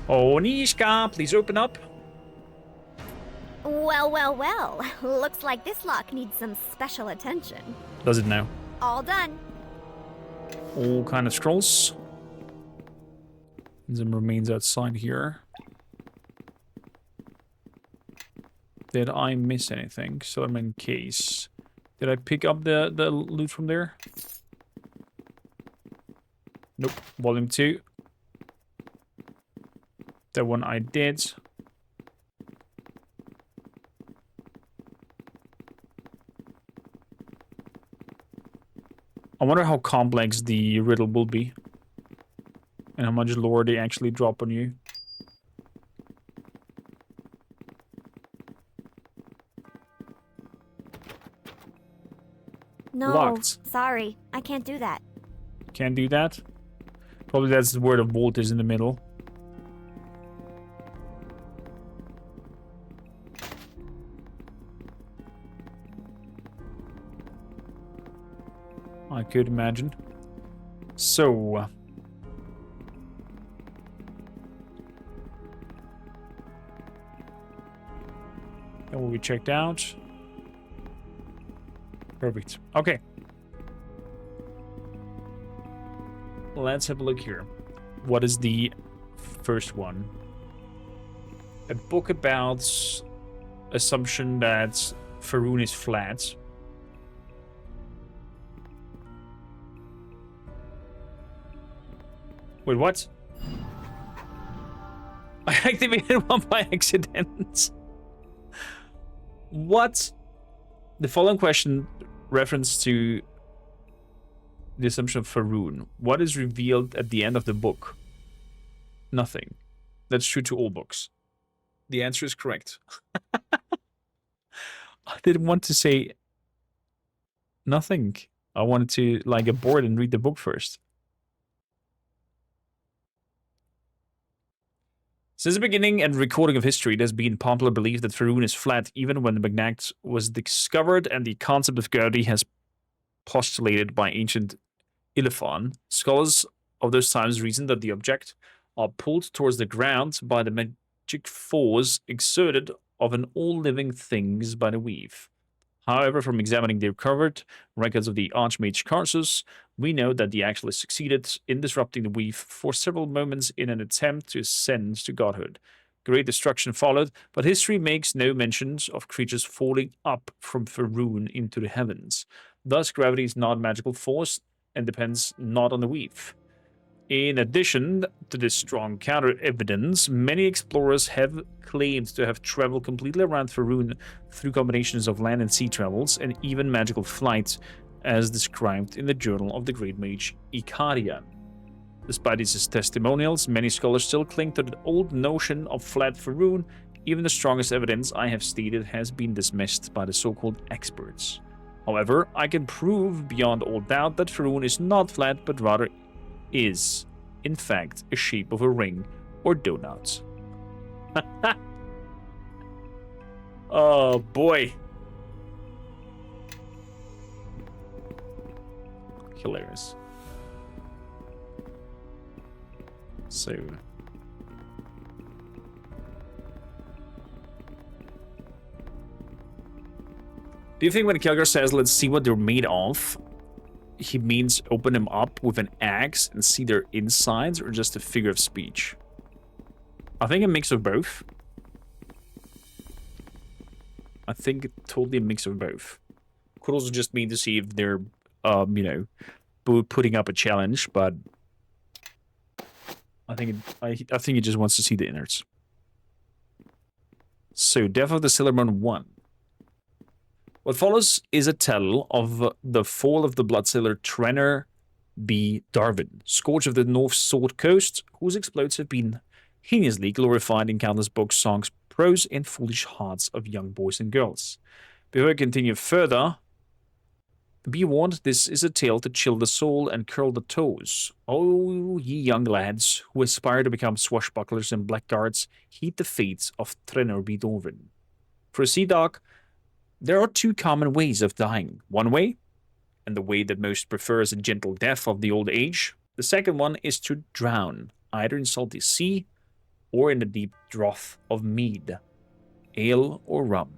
Oh, Nishka, please open up. Well, well, well. Looks like this lock needs some special attention. Does it now? All done. All kind of scrolls. Some remains outside here. Did I miss anything? Silverman case. Did I pick up the loot from there? Nope. Volume 2. That one I did. I wonder how complex the riddle will be. And how much lore they actually drop on you. No, Locked. sorry. I can't do that. Can't do that? Probably that's where the vault is in the middle. I could imagine. So... that will be checked out. Perfect. Okay. Let's have a look here. What is the first one? A book about assumption that Faerun is flat. Wait, what? I activated one by accident. What? The following question reference to the assumption of Faerun. What is revealed at the end of the book? Nothing. That's true to all books. The answer is correct. I didn't want to say nothing. I wanted to like get bored and read the book first. Since the beginning and recording of history, it has been popular belief that Faerun is flat, even when the magnet was discovered and the concept of gravity has postulated by ancient Ilifan. Scholars of those times reasoned that the object are pulled towards the ground by the magic force exerted of an all living things by the weave. However, from examining the recovered records of the Archmage Karsus, we know that the Actualist succeeded in disrupting the weave for several moments in an attempt to ascend to godhood. Great destruction followed, but history makes no mentions of creatures falling up from Faerun into the heavens. Thus, gravity is not a magical force and depends not on the weave. In addition to this strong counter-evidence, many explorers have claimed to have traveled completely around Faerun through combinations of land and sea travels, and even magical flight, as described in the Journal of the Great Mage Ikarian. Despite these testimonials, many scholars still cling to the old notion of flat Faerun. Even the strongest evidence I have stated has been dismissed by the so-called experts. However, I can prove beyond all doubt that Faerun is not flat, but rather is, in fact, a shape of a ring or donut. Oh boy. Hilarious. So... do you think when Kelgar says, let's see what they're made of, he means open them up with an axe and see their insides, or just a figure of speech? I think a mix of both. I think totally a mix of both. Could also just mean to see if they're, you know, putting up a challenge, but I think it just wants to see the innards. So, Death of the Sailorman 1. What follows is a tale of the fall of the blood sailor Trenor B. Darwin, scourge of the North Sword Coast, whose exploits have been heinously glorified in countless books, songs, prose, and foolish hearts of young boys and girls. Before I continue further, be warned, this is a tale to chill the soul and curl the toes. Oh, ye young lads who aspire to become swashbucklers and blackguards, heed the fates of Trenor B. Darwin. For a sea dog, there are two common ways of dying. One way, and the way that most prefer is a gentle death of the old age. The second one is to drown, either in salty sea or in the deep draught of mead, ale or rum.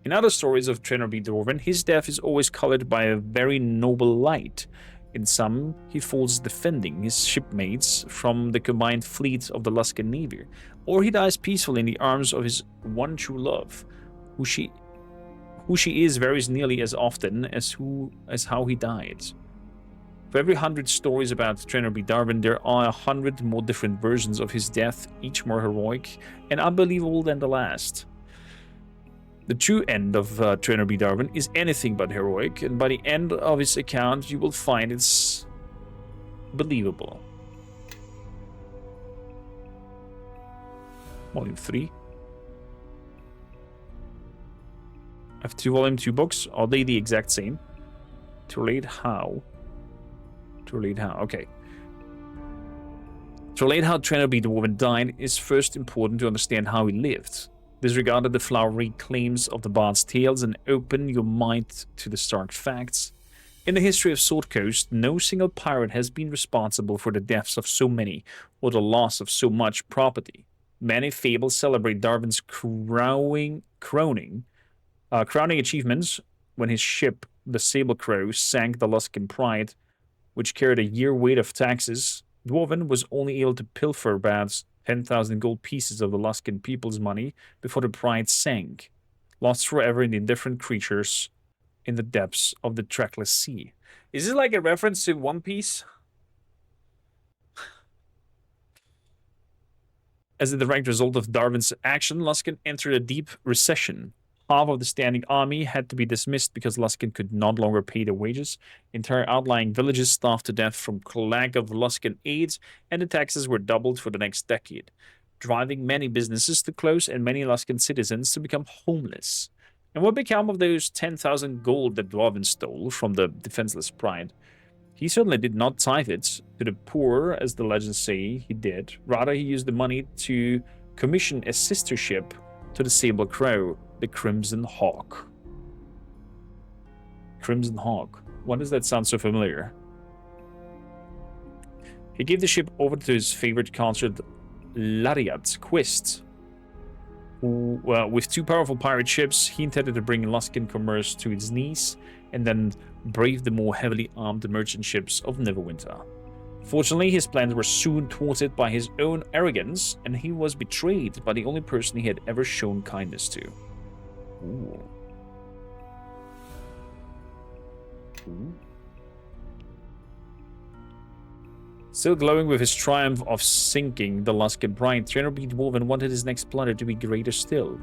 In other stories of Trenor B. Darwin, his death is always colored by a very noble light. In some, he falls defending his shipmates from the combined fleet of the Luskan Navy, or he dies peacefully in the arms of his one true love, who she is varies nearly as often as how he died. For every 100 stories about Trenor B. Darwin, there are 100 more different versions of his death, each more heroic and unbelievable than the last. The true end of Trenor B. Darwin is anything but heroic, and by the end of his account, you will find it's believable. Volume 3. I have 2 volume 2 books. Are they the exact same? To relate how? To relate how? Okay. To relate how Trenor B. Darwin died is first important to understand how he lived. Disregard the flowery claims of the bard's tales and open your mind to the stark facts. In the history of Sword Coast, no single pirate has been responsible for the deaths of so many or the loss of so much property. Many fables celebrate Darwin's crowning achievements when his ship, the Sable Crow, sank the Luskan Pride, which carried a year weight of taxes. Dwarven was only able to pilfer about 10,000 gold pieces of the Luskan people's money before the Pride sank, lost forever in the indifferent creatures in the depths of the trackless sea. Is this like a reference to One Piece? As a direct result of Darwin's action, Luskan entered a deep recession. Half of the standing army had to be dismissed because Luskan could no longer pay their wages. Entire outlying villages starved to death from lack of Luskan aid, and the taxes were doubled for the next decade, driving many businesses to close and many Luskan citizens to become homeless. And what became of those 10,000 gold that Dwarven stole from the defenseless Pride? He certainly did not tithe it to the poor, as the legends say he did. Rather, he used the money to commission a sister ship to the Sable Crow, the Crimson Hawk. Crimson Hawk. Why does that sound so familiar? He gave the ship over to his favorite consort, Lariat Quist, who, with 2 powerful pirate ships, he intended to bring Luskan commerce to its knees and then brave the more heavily armed merchant ships of Neverwinter. Fortunately, his plans were soon thwarted by his own arrogance, and he was betrayed by the only person he had ever shown kindness to. Ooh. Ooh. Still glowing with his triumph of sinking the Luskan Pride, Trenor B. Darwin wanted his next plunder to be greater still.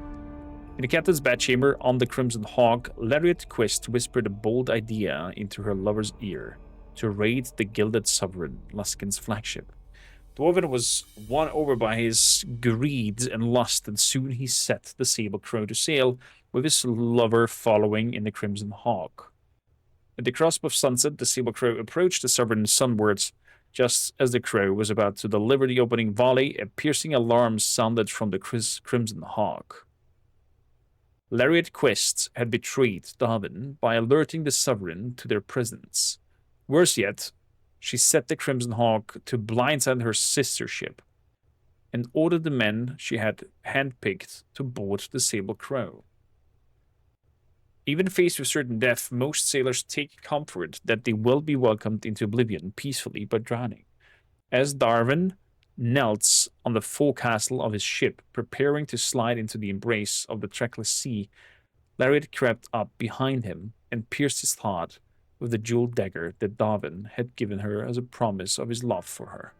In the captain's bedchamber on the Crimson Hawk, Lariat Quist whispered a bold idea into her lover's ear: to raid the Gilded Sovereign, Luskan's flagship. Dwarven was won over by his greed and lust, and soon he set the Sable Crow to sail, with his lover following in the Crimson Hawk. At the cusp of sunset, the Sable Crow approached the Sovereign sunwards. Just as the Crow was about to deliver the opening volley, a piercing alarm sounded from the Crimson Hawk. Lariat Quist had betrayed Darwin by alerting the Sovereign to their presence. Worse yet, she set the Crimson Hawk to blindside her sister ship and ordered the men she had handpicked to board the Sable Crow. Even faced with certain death, most sailors take comfort that they will be welcomed into oblivion peacefully by drowning. As Darwin knelt on the forecastle of his ship, preparing to slide into the embrace of the trackless sea, Lariat crept up behind him, and pierced his heart with the jeweled dagger that Darwin had given her as a promise of his love for her.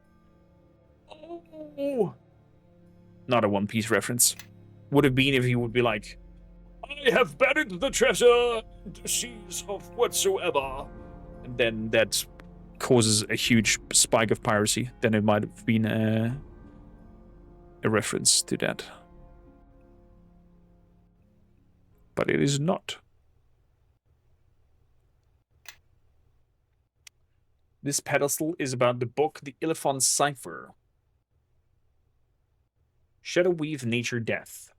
Oh! Not a One Piece reference. Would have been if he would be like, I have buried the treasure in the seas of whatsoever. And then that causes a huge spike of piracy. Then it might have been a reference to that. But it is not. This pedestal is about the book The Elephant Cipher. Shadow Weave Nature Death.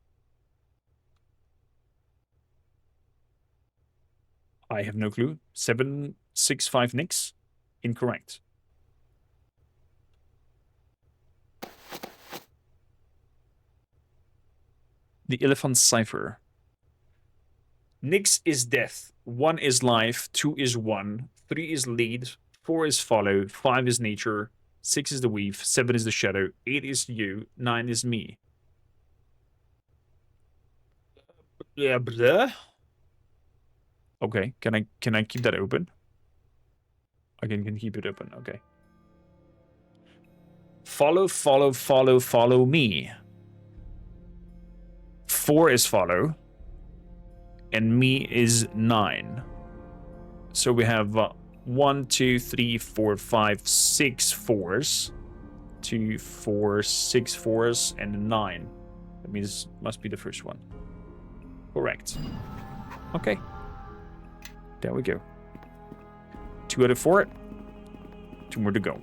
I have no clue. 765 Nix? Incorrect. The Elephant Cipher. Nix is death. 1 is life. 2 is 1. 3 is lead. 4 is follow. 5 is nature. 6 is the weave. 7 is the shadow. 8 is you. 9 is me. Blah, blah. Okay, can I keep that open? I can keep it open. Okay. Follow, follow, follow, follow me. 4 is follow. And me is 9. So we have 1, 2, 3, 4, 5, 6 4s. 2, 4, 6 4s, and a 9. That means must be the first one. Correct. Okay. There we go. 2 out of 4. 2 more to go.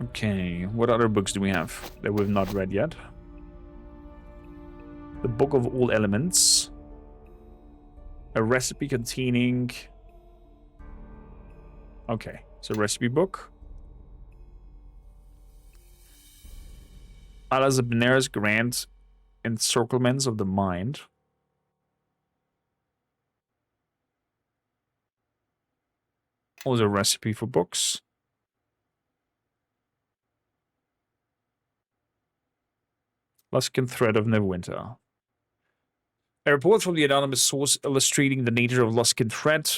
Okay, what other books do we have that we've not read yet? The Book of All Elements. A recipe containing... Okay, it's a recipe book. Alas Benares Grand Encirclements of the Mind. Also a recipe for books. Luskan Thread of Neverwinter. A report from the anonymous source illustrating the nature of Luskan Thread.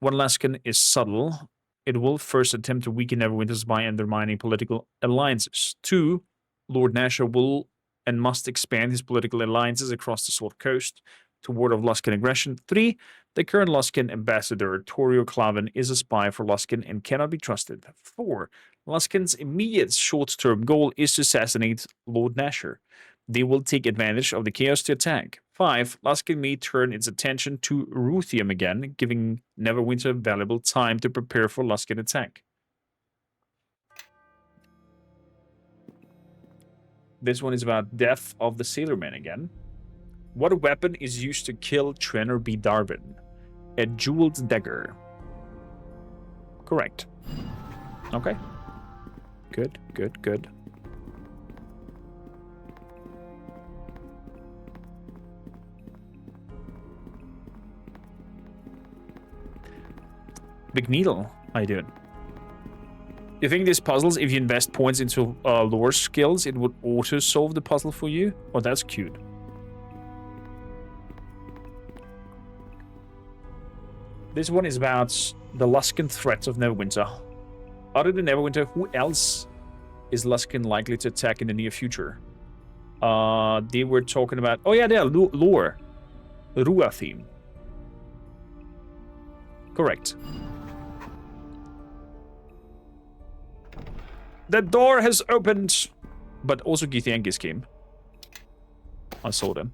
One Luskan is subtle. It will first attempt to weaken Neverwinters by undermining political alliances. 2. Lord Nasher will and must expand his political alliances across the Sword Coast to ward off Luskan aggression. 3. The current Luskan ambassador, Torio Clavin, is a spy for Luskan and cannot be trusted. 4. Luskan's immediate short-term goal is to assassinate Lord Nasher. They will take advantage of the chaos to attack. 5. Luskan may turn its attention to Ruthium again, giving Neverwinter valuable time to prepare for Luskan attack. This one is about Death of the Sailorman again. What weapon is used to kill Trenor B. Darwin? A jeweled dagger. Correct. Okay. Good, good, good. Big Needle, how you doing? You think these puzzles, if you invest points into lore skills, it would auto-solve the puzzle for you? Oh, that's cute. This one is about the Luskan threat of Neverwinter. Other than Neverwinter, who else is Luskan likely to attack in the near future? They were talking about... Oh yeah, they are lore. Rua theme. Correct. The door has opened! But also Githyanki's came. I saw them.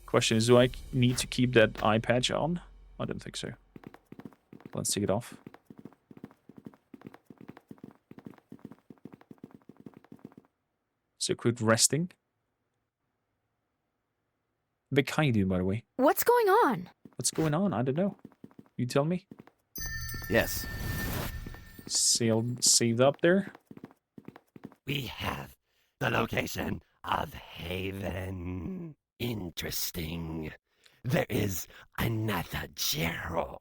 Question is, do I need to keep that eye patch on? I don't think so. Let's take it off. So quick resting. Vic, how you doing, by the way? What's going on? What's going on? I don't know. You tell me. Yes. Saved up there. We have the location of Haven. Interesting. There is another Jerro.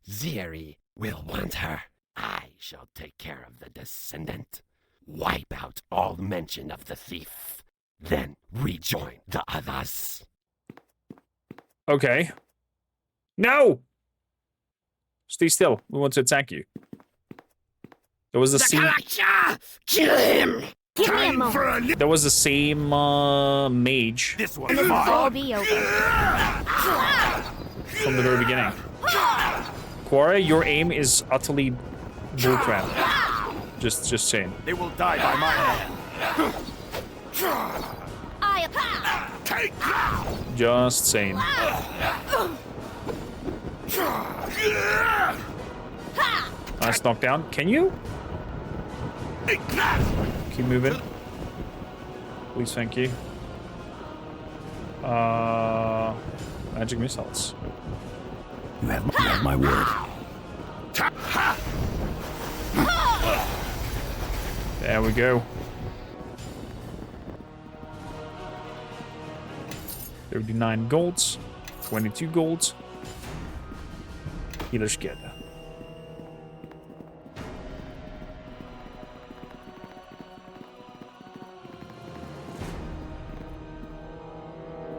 Ziri will want her. I shall take care of the descendant. Wipe out all mention of the thief. Then rejoin the others. Okay. No! Stay still. We want to attack you. There was the same... Kill him! Give me a moment. There was the same mage This one. And this will all be over. from the very beginning. Quora, your aim is utterly bullcrap. Just saying. They will die by my hand. Take. Just saying. Nice knockdown. Can you? Keep moving. Please, thank you. Magic missiles. You have my word. There we go. 39 golds. 22 golds. Healer's kit.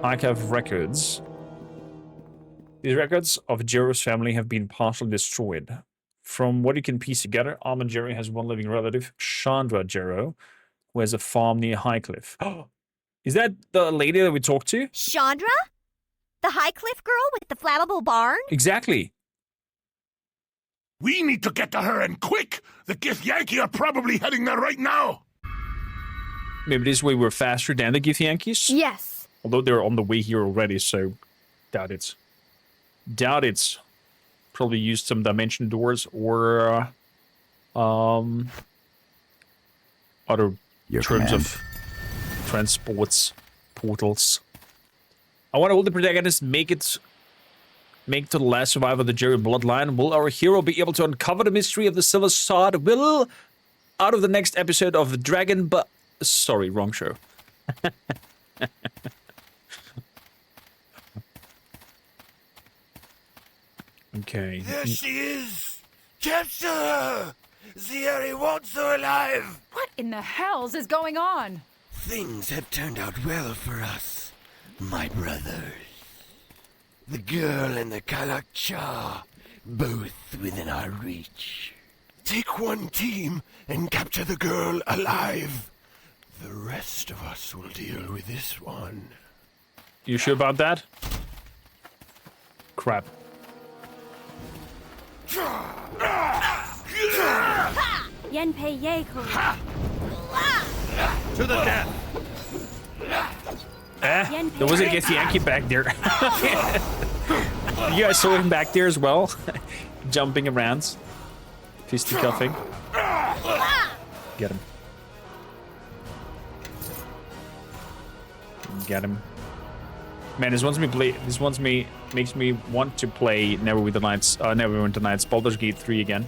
Archive records. These records of Jerro's family have been partially destroyed. From what you can piece together, Almond Jerry has one living relative, Shandra Jerro, who has a farm near Highcliff. Is that the lady that we talked to? Shandra? The Highcliff girl with the flammable barn? Exactly. We need to get to her and quick! The Githyanki are probably heading there right now! Maybe this way we're faster than the Githyankis? Yes. Although they're on the way here already, so doubt it. Doubt it. Probably used some dimension doors or other terms of transports, portals. I want all the protagonists make it to the last survivor of the Jerry bloodline. Will our hero be able to uncover the mystery of the Silver Sword? Will out of the next episode of sorry, wrong show. Okay. There she is! Capture her! Ziri wants her alive! What in the hells is going on? Things have turned out well for us, my brothers. The girl and the Kalakcha, both within our reach. Take one team and capture the girl alive. The rest of us will deal with this one. You sure about that? Crap. Yenpei Yeko. To the death. There was a Githyanki back there. You guys saw him back there as well? Jumping around. Fisticuffing. Get him. Get him. Man, this makes me want to play Neverwinter Nights, Baldur's Gate 3 again.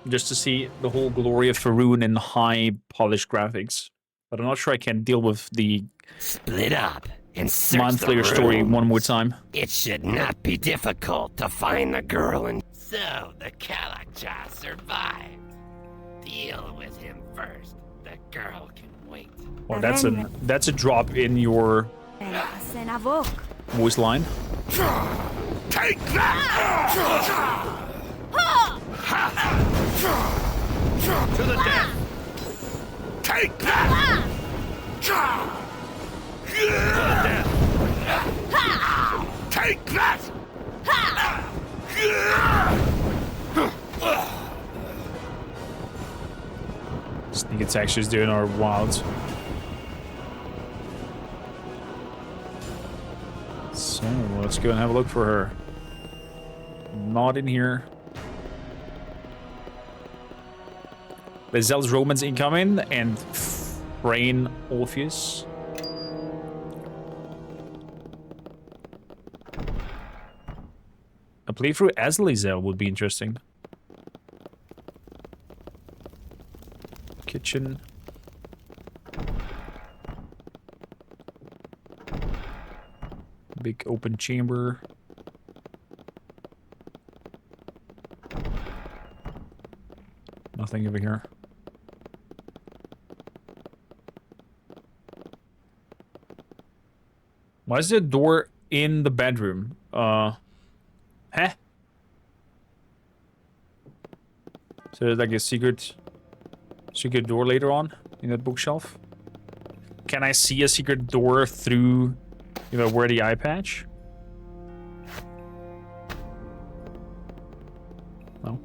Just to see the whole glory of Faroon in high polished graphics. But I'm not sure I can deal with the split up and search Mind the Flayer story one more time. It should not be difficult to find the girl, and so the Kalakcha survived. Deal with him first. The girl can wait. Oh, that's a drop in your voice line. Take that! To the death! Take that! To the death! Take that! Sneak attack she's doing are wild. So let's go and have a look for her. Not in here. Bezel's Romans incoming and Brain Orpheus. A playthrough as Lizel would be interesting. Kitchen. Big open chamber. Nothing over here. Why is there a door in the bedroom? Huh? So there's like a secret door later on in that bookshelf? Can I see a secret door through, you know, where the eye patch? No?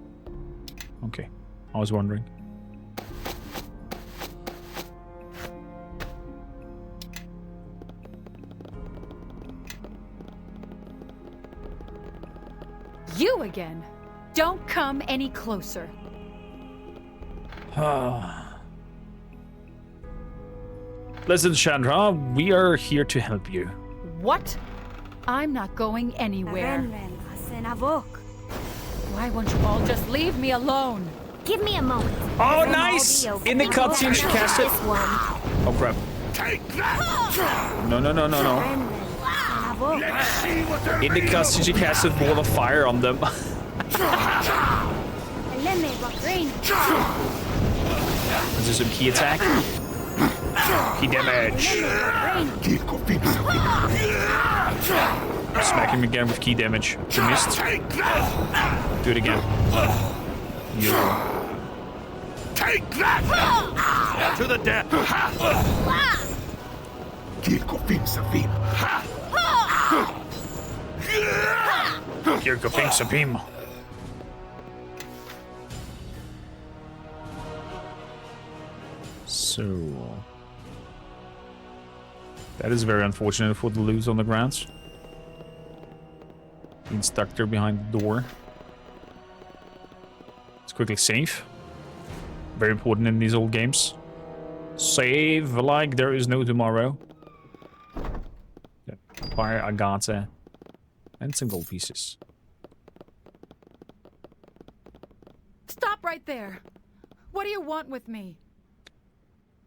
Okay. I was wondering. You again? Don't come any closer. Listen, Shandra, we are here to help you. What? I'm not going anywhere. Why won't you all just leave me alone? Give me a moment. Oh, nice! In the cutscene, she cast it. Oh, crap. Take that! No. In the cutscene, she casted a ball of fire on them. Is this some key attack? Key damage. Smack him again with key damage. You missed. Do it again. Take that! To the death! Kirko Pinsapim. So that is very unfortunate for the loot on the grounds. Being stuck there behind the door. Let's quickly save. Very important in these old games. Save like there is no tomorrow. Fire agate. And some gold pieces. Stop right there. What do you want with me?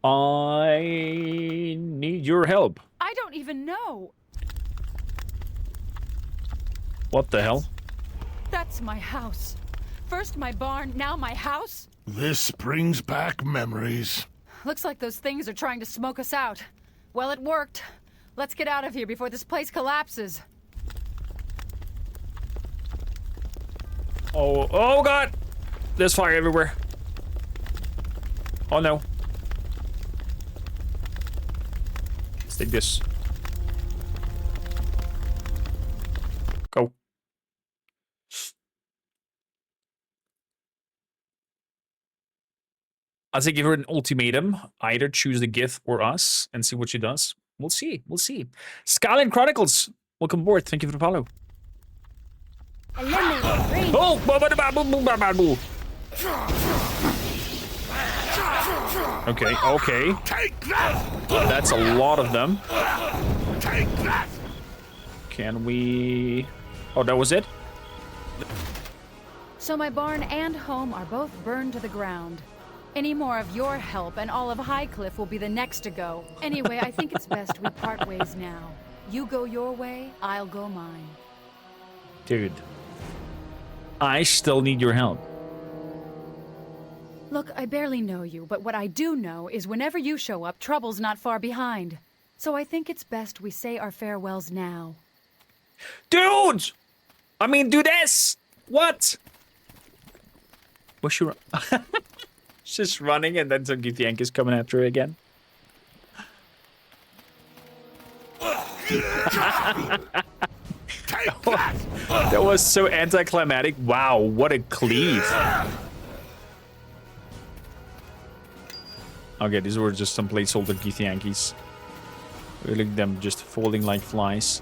I need your help. I don't even know. What the hell? That's my house. First my barn, now my house? This brings back memories. Looks like those things are trying to smoke us out. Well, it worked. Let's get out of here before this place collapses. Oh god! There's fire everywhere. Oh no. Let's take this. Go. I'll say give her an ultimatum. Either choose the Gith or us and see what she does. We'll see. We'll see. Skyline Chronicles. Welcome aboard. Thank you for the follow. Oh! Okay, okay. Take that! That's a lot of them. Take that! Can we... Oh, that was it? So my barn and home are both burned to the ground. Any more of your help and all of Highcliff will be the next to go. Anyway, I think it's best we part ways now. You go your way, I'll go mine. Dude. I still need your help. Look, I barely know you, but what I do know is whenever you show up, trouble's not far behind. So I think it's best we say our farewells now. Dude! I mean, do this! What? Was she She's just running and then some Githyanki's coming after her again. That was so anticlimactic. Wow, what a cleave. Okay, these were just some placeholder Githyankis. Look at them just falling like flies.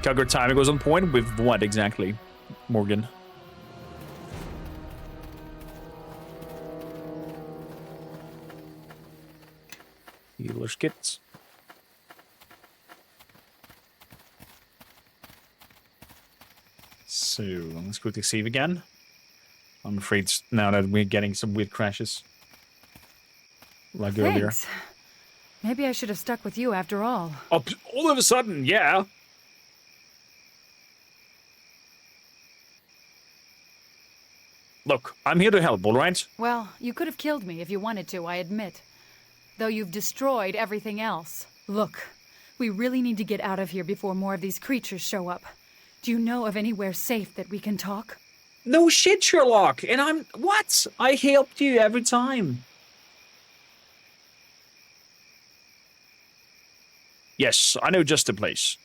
Calgary timing goes on point with what exactly, Morgan? Healer's kits. So, let's quickly save again. I'm afraid now that we're getting some weird crashes. Like earlier. Thanks. Maybe I should have stuck with you after all. All of a sudden, yeah. Look, I'm here to help, all right? Well, you could have killed me if you wanted to, I admit. Though you've destroyed everything else. Look, we really need to get out of here before more of these creatures show up. Do you know of anywhere safe that we can talk? No shit, Sherlock! And I'm... What? I helped you every time. Yes, I know just the place.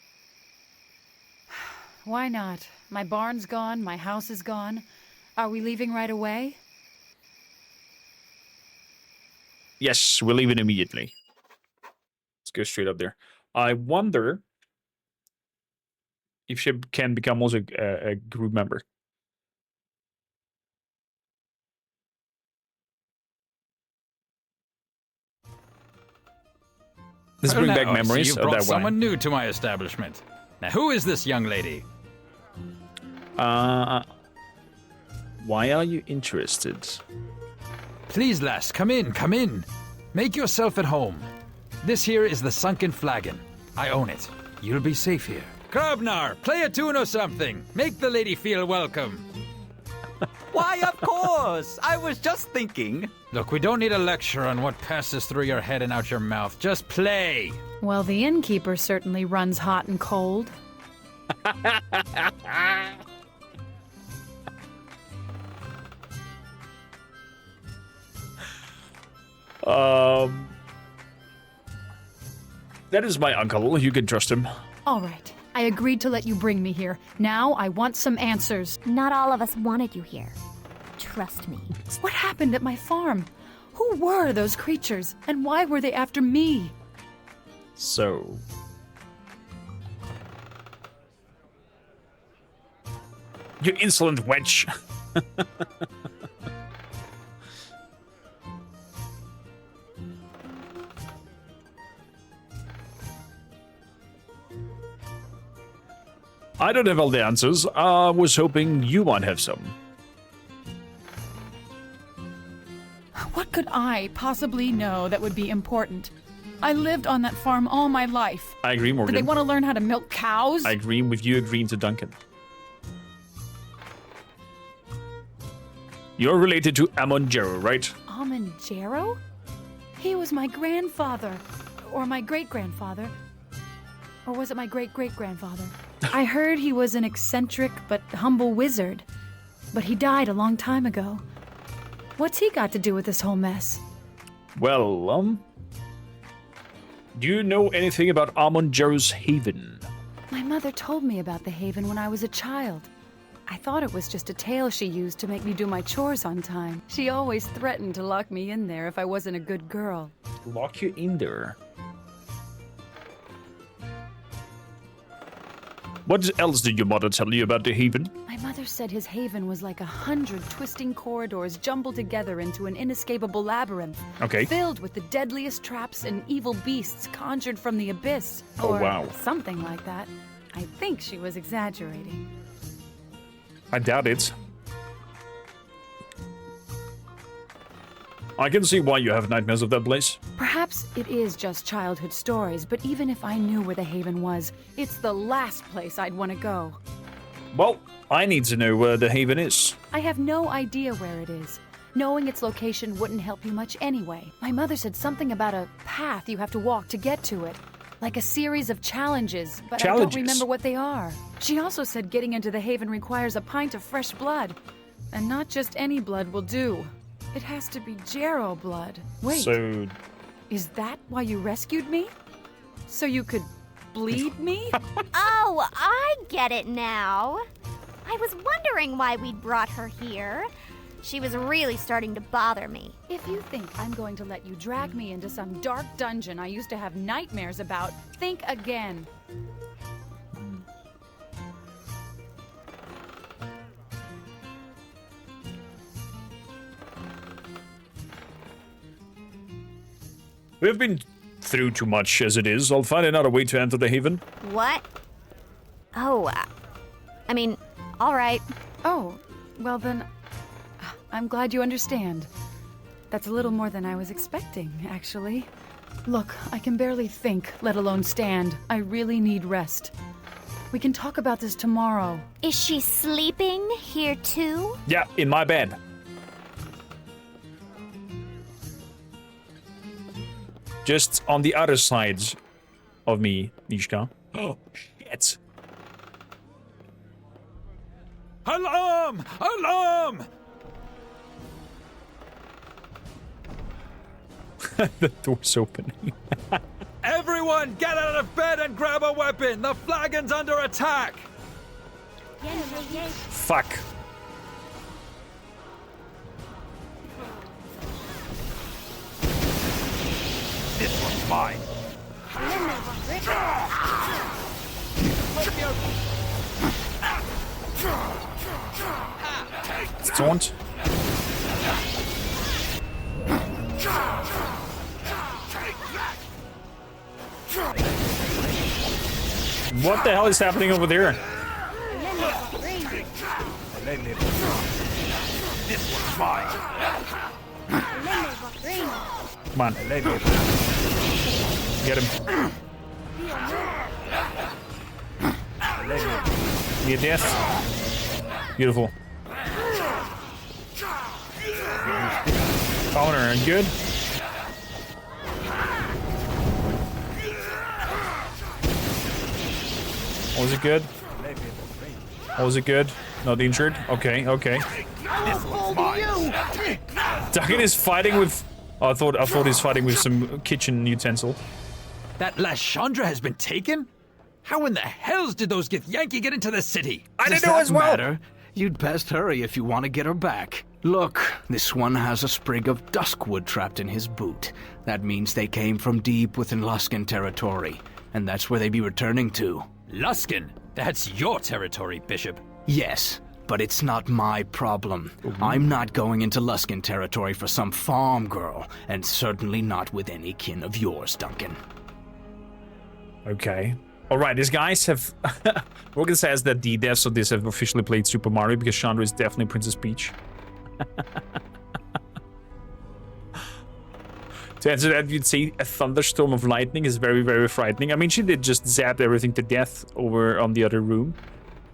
Why not? My barn's gone, my house is gone. Are we leaving right away? Yes, we're leaving immediately. Let's go straight up there. I wonder if she can become also a group member. Let's bring back memories so of you brought that someone wine. new to my establishment. Now, who is this young lady? Why are you interested? Please, lass, come in, come in. Make yourself at home. This here is the Sunken Flagon. I own it. You'll be safe here. Krabnar, play a tune or something. Make the lady feel welcome. Why, of course! I was just thinking. Look, we don't need a lecture on what passes through your head and out your mouth. Just play. Well, the innkeeper certainly runs hot and cold. That is my uncle. You can trust him. All right. I agreed to let you bring me here. Now I want some answers. Not all of us wanted you here. Trust me. What happened at my farm? Who were those creatures? And why were they after me? So... You insolent wench. I don't have all the answers. I was hoping you might have some. What could I possibly know that would be important? I lived on that farm all my life. I agree, Morgan. Do they want to learn how to milk cows? I agree with you agreeing to Duncan. You're related to Jerro, right? Jerro? He was my grandfather. Or my great-grandfather. Or was it my great-great-grandfather? I heard he was an eccentric but humble wizard. But he died a long time ago. What's he got to do with this whole mess? Well, do you know anything about Jerro's Haven? My mother told me about the Haven when I was a child. I thought it was just a tale she used to make me do my chores on time. She always threatened to lock me in there if I wasn't a good girl. Lock you in there? What else did your mother tell you about the Haven? My mother said his haven was like 100 twisting corridors jumbled together into an inescapable labyrinth. Okay. Filled with the deadliest traps and evil beasts conjured from the abyss. Oh, or wow. something like that. I think she was exaggerating. I doubt it. I can see why you have nightmares of that place. Perhaps it is just childhood stories, but even if I knew where the Haven was, it's the last place I'd want to go. Well, I need to know where the Haven is. I have no idea where it is. Knowing its location wouldn't help you much anyway. My mother said something about a path you have to walk to get to it. Like a series of challenges, but I don't remember what they are. She also said getting into the Haven requires a pint of fresh blood. And not just any blood will do. It has to be Jerro blood. Wait, so... is that why you rescued me? So you could bleed me? Oh, I get it now. I was wondering why we'd brought her here. She was really starting to bother me. If you think I'm going to let you drag me into some dark dungeon I used to have nightmares about, think again. We've been through too much as it is. I'll find another way to enter the Haven. What? Oh, I mean, All right. Oh, well then, I'm glad you understand. That's a little more than I was expecting, actually. Look, I can barely think, let alone stand. I really need rest. We can talk about this tomorrow. Is she sleeping here too? Yeah, in my bed. Just on the other side of me, Nishka. Oh, shit. Alarm! Alarm! The door's opening. Everyone, get out of bed and grab a weapon! The flagon's under attack! Fuck. This one's mine. Taunt. What the hell is happening over there? This one's mine. Come on. Get him. Get death. Beautiful. Counter, good. Was it good? Was it good? Not injured? Okay, okay. Duncan is fighting with... Oh, I thought he's fighting with some kitchen utensil. That last Shandra has been taken? How in the hells did those Githyanki get into the city? I didn't know as well. Matter? You'd best hurry if you want to get her back. Look, this one has a sprig of duskwood trapped in his boot. That means they came from deep within Luskan territory, and that's where they be returning to. Luskan? That's your territory, Bishop. Yes, but it's not my problem. I'm not going into Luskan territory for some farm girl, and certainly not with any kin of yours, Duncan. Okay. Alright, these guys have... Morgan says that the devs of this have officially played Super Mario because Shandra is definitely Princess Peach. To answer that, you'd say a thunderstorm of lightning is very, very frightening. I mean, she did just zap everything to death over on the other room.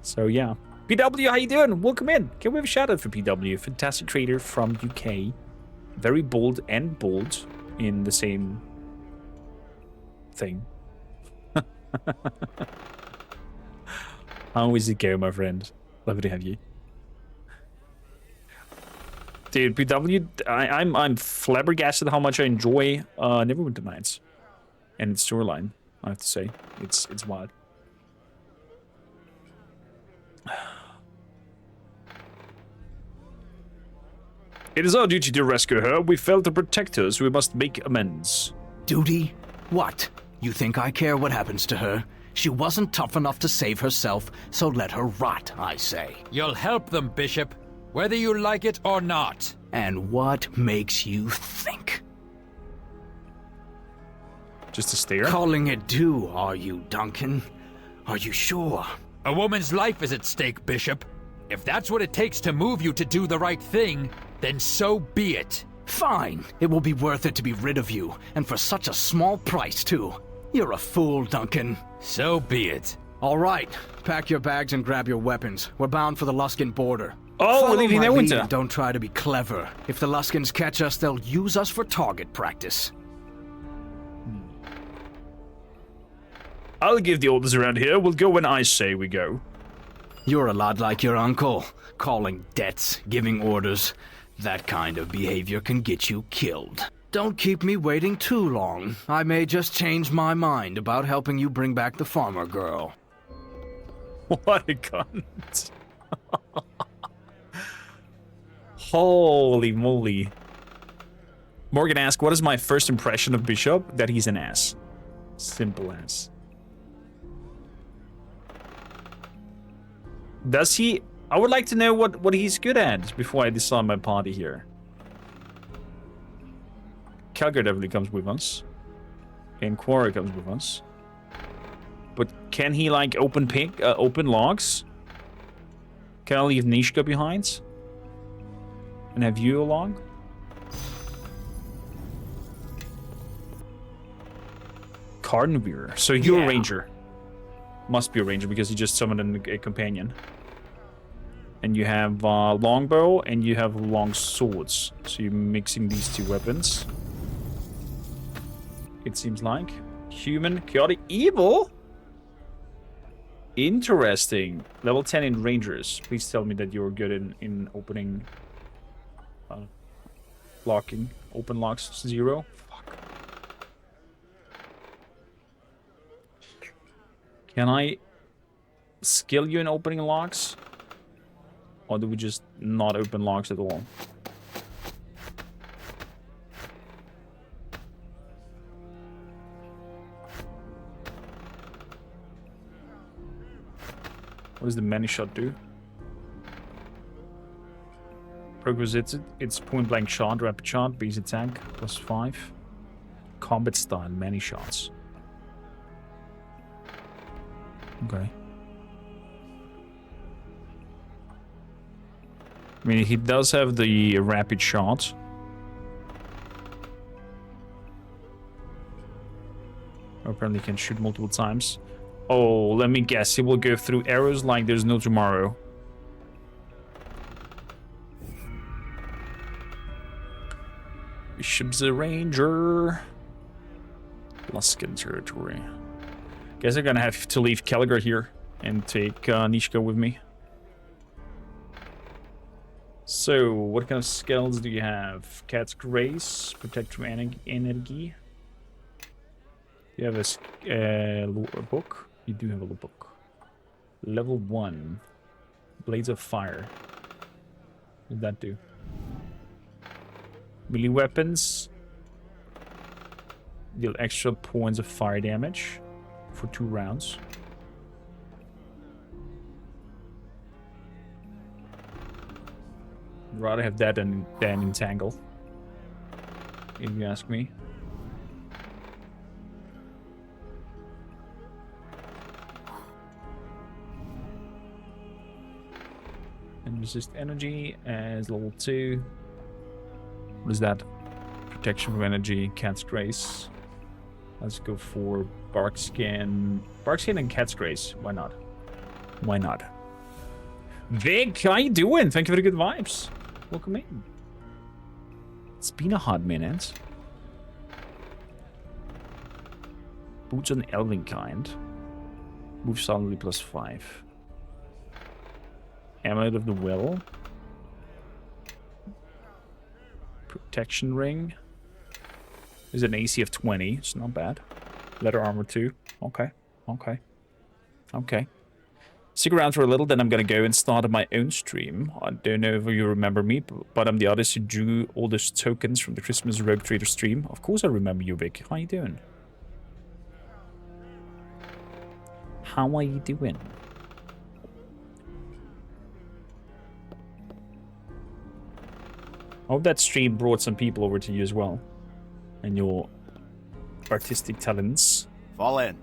So, yeah. PW, how you doing? Welcome in. Can we have a shout out for PW? Fantastic trader from UK. Very bold and bold in the same thing. How is it going, my friend? Lovely to have you. Dude, PW, I'm flabbergasted how much I enjoy Neverwinter Nights and its storyline. I have to say, it's wild. It is our duty to rescue her. We failed to protect her, so we must make amends. Duty? What? You think I care what happens to her? She wasn't tough enough to save herself, so let her rot, I say. You'll help them, Bishop. Whether you like it or not. And what makes you think? Just a stare? Calling it due, are you, Duncan? Are you sure? A woman's life is at stake, Bishop. If that's what it takes to move you to do the right thing, then so be it. Fine. It will be worth it to be rid of you, and for such a small price, too. You're a fool, Duncan. So be it. All right. Pack your bags and grab your weapons. We're bound for the Luskan border. Oh, we're leaving Neverwinter. Don't try to be clever. If the Luskans catch us, they'll use us for target practice. I'll give the orders around here. We'll go when I say we go. You're a lot like your uncle. Calling debts, giving orders. That kind of behavior can get you killed. Don't keep me waiting too long. I may just change my mind about helping you bring back the farmer girl. What a cunt. Holy moly. Morgan asked, what is my first impression of Bishop? That he's an ass. Simple as. Does he... I would like to know what he's good at before I decide my party here. Calgary definitely comes with us. And Quora comes with us. But can he, like, open logs? Can I leave Nishka behind? And have you along? Carnivore. So you're a ranger. Must be a ranger because you just summoned a companion. And you have longbow and you have long swords. So you're mixing these two weapons. It seems like. Human, chaotic, evil? Interesting. Level 10 in rangers. Please tell me that you're good in opening... locking. Open locks 0. Fuck. Can I skill you in opening locks? Or do we just not open locks at all? What does the many shot do? Prerequisites, it's point blank shot, rapid shot, base attack, +5. Combat style, many shots. Okay. I mean, he does have the rapid shot. Apparently can shoot multiple times. Oh, let me guess. He will go through arrows like there's no tomorrow. Bishop's a ranger. Luskin territory. Guess I'm gonna have to leave Caligar here and take Nishka with me. So, what kind of skills do you have? Cat's Grace, Protect from Energy. You have a book? You do have a book. Level 1. Blades of Fire. What does that do? Melee weapons. Deal extra points of fire damage for 2 rounds. I'd rather have that than Entangle, if you ask me. And resist energy as level 2. What is that? Protection from energy, Cat's Grace. Let's go for Barkskin. Barkskin and Cat's Grace. Why not? Why not? Vic, how you doing? Thank you for the good vibes. Welcome in. It's been a hot minute. Boots on Elven kind. Move solidly +5. Amulet of the Will. Protection ring. There's an AC of 20. It's not bad. Leather armor 2. Okay. Okay. Okay. Stick around for a little, then I'm gonna go and start my own stream. I don't know if you remember me, but I'm the artist who drew all those tokens from the Christmas Rogue Trader stream. Of course I remember you, Vic. How you doing? How are you doing? I hope that stream brought some people over to you as well. And your artistic talents. Fall in.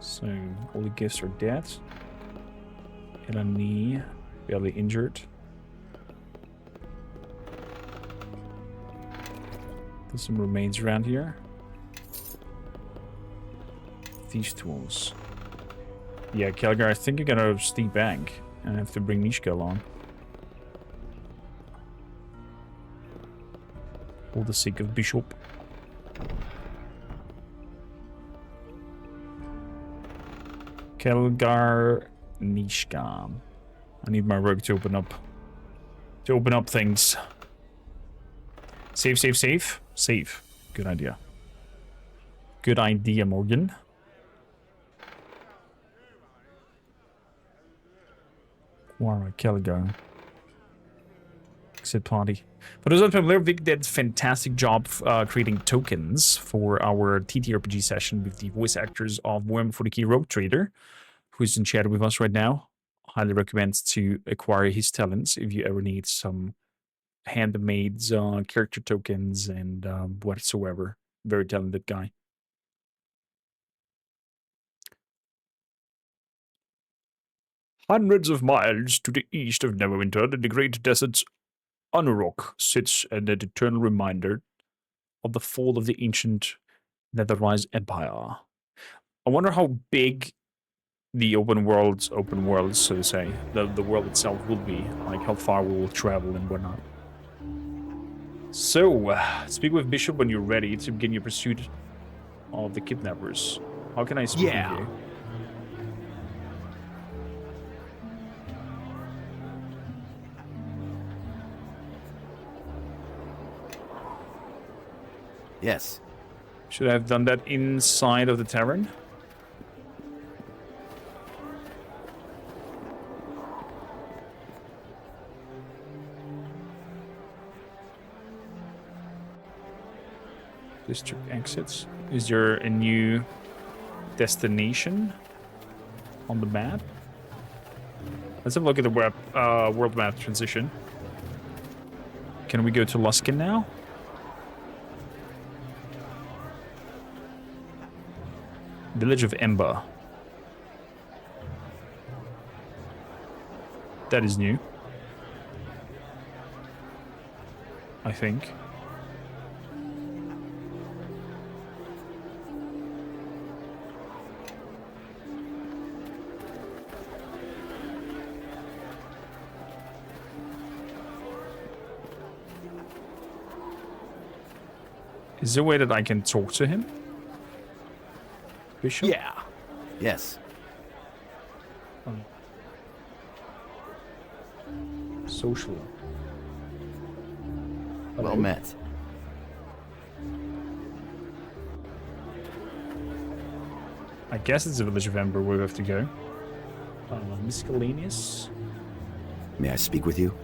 So, all the gifts are dead. Eleni, barely injured. There's some remains around here. These tools. Yeah, Kelgar, I think you're gonna steep bank. And I have to bring Nishka along. For the sake of Bishop. Kelgar Nishka. I need my rogue to open up. To open up things. Save, save, save. Save. Good idea. Good idea, Morgan. Quara Kelgar. Exit party. For those unfamiliar, Vic did a fantastic job creating tokens for our TTRPG session with the voice actors of Worm for the Key Rogue Trader, who is in chat with us right now. Highly recommend to acquire his talents if you ever need some handmade character tokens and whatsoever. Very talented guy. Hundreds of miles to the east of Neverwinter, in the great deserts, Unrock sits an eternal reminder of the fall of the ancient Netherrise Empire. I wonder how big the open world, so to say, the world itself will be, like how far we will travel and whatnot. So, speak with Bishop when you're ready to begin your pursuit of the kidnappers. How can I speak with you? Yes. Should I have done that inside of the tavern? District exits. Is there a new destination on the map? Let's have a look at the world map transition. Can we go to Luskin now? Village of Ember. That is new. I think. Is there a way that I can talk to him? Bishop? Yeah. Yes. Social. Well met. I guess it's the Village of Ember where we have to go. Miscellaneous? May I speak with you?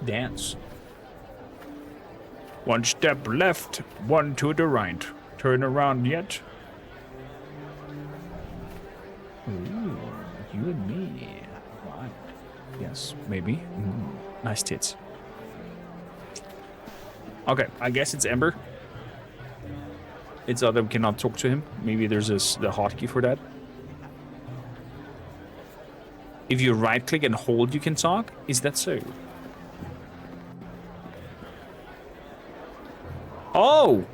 Dance. One step left, one to the right. Turn around yet? Ooh, you and me. Right. Yes, maybe. Nice tits. Okay, I guess it's Ember. It's other we cannot talk to him. Maybe there's the hotkey for that. If you right click and hold, you can talk. Is that so? Oh!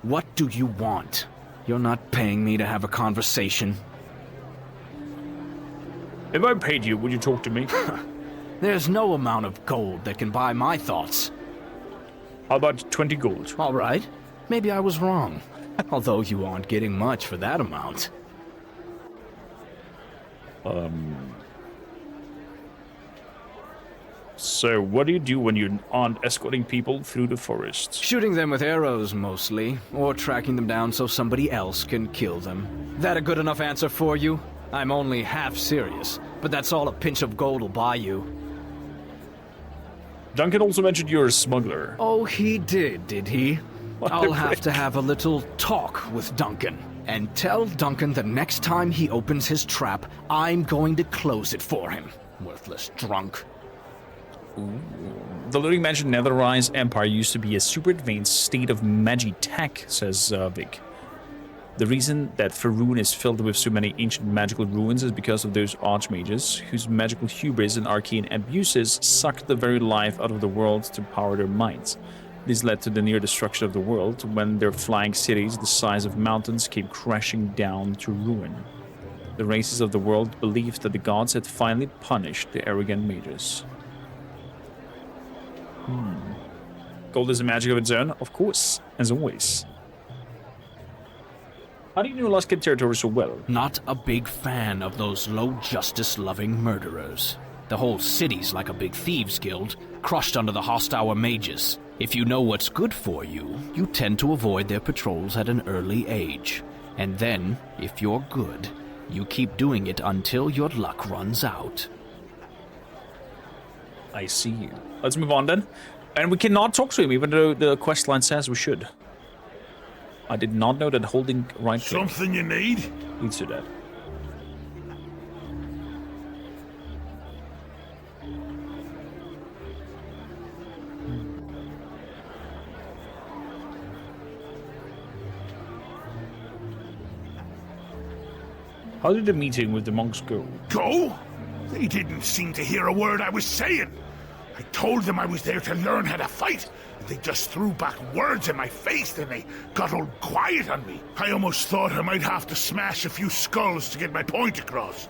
What do you want? You're not paying me to have a conversation. If I paid you, would you talk to me? There's no amount of gold that can buy my thoughts. How about 20 gold? All right. Maybe I was wrong. Although you aren't getting much for that amount. So, what do you do when you aren't escorting people through the forest? Shooting them with arrows, mostly. Or tracking them down so somebody else can kill them. That a good enough answer for you? I'm only half serious, but that's all a pinch of gold will buy you. Duncan also mentioned you're a smuggler. Oh, he did he? I'll have to have a little talk with Duncan. And tell Duncan the next time he opens his trap, I'm going to close it for him. Worthless drunk. Ooh. The looting mentioned Netherrise Empire used to be a super advanced state of magi-tech, says Vic. The reason that Faerun is filled with so many ancient magical ruins is because of those archmages, whose magical hubris and arcane abuses sucked the very life out of the world to power their minds. This led to the near destruction of the world, when their flying cities, the size of mountains, came crashing down to ruin. The races of the world believed that the gods had finally punished the arrogant mages. Gold is a magic of its own, of course, as always. How do you know Luskin territory so well? Not a big fan of those low justice-loving murderers. The whole city's like a big thieves' guild, crushed under the hostile mages. If you know what's good for you, you tend to avoid their patrols at an early age. And then, if you're good, you keep doing it until your luck runs out. I see you. Let's move on then. And we cannot talk to him, even though the questline says we should. I did not know that holding right click Something you need? leads to that. How did the meeting with the monks go? Go? They didn't seem to hear a word I was saying. I told them I was there to learn how to fight. They just threw back words in my face, and they got all quiet on me. I almost thought I might have to smash a few skulls to get my point across.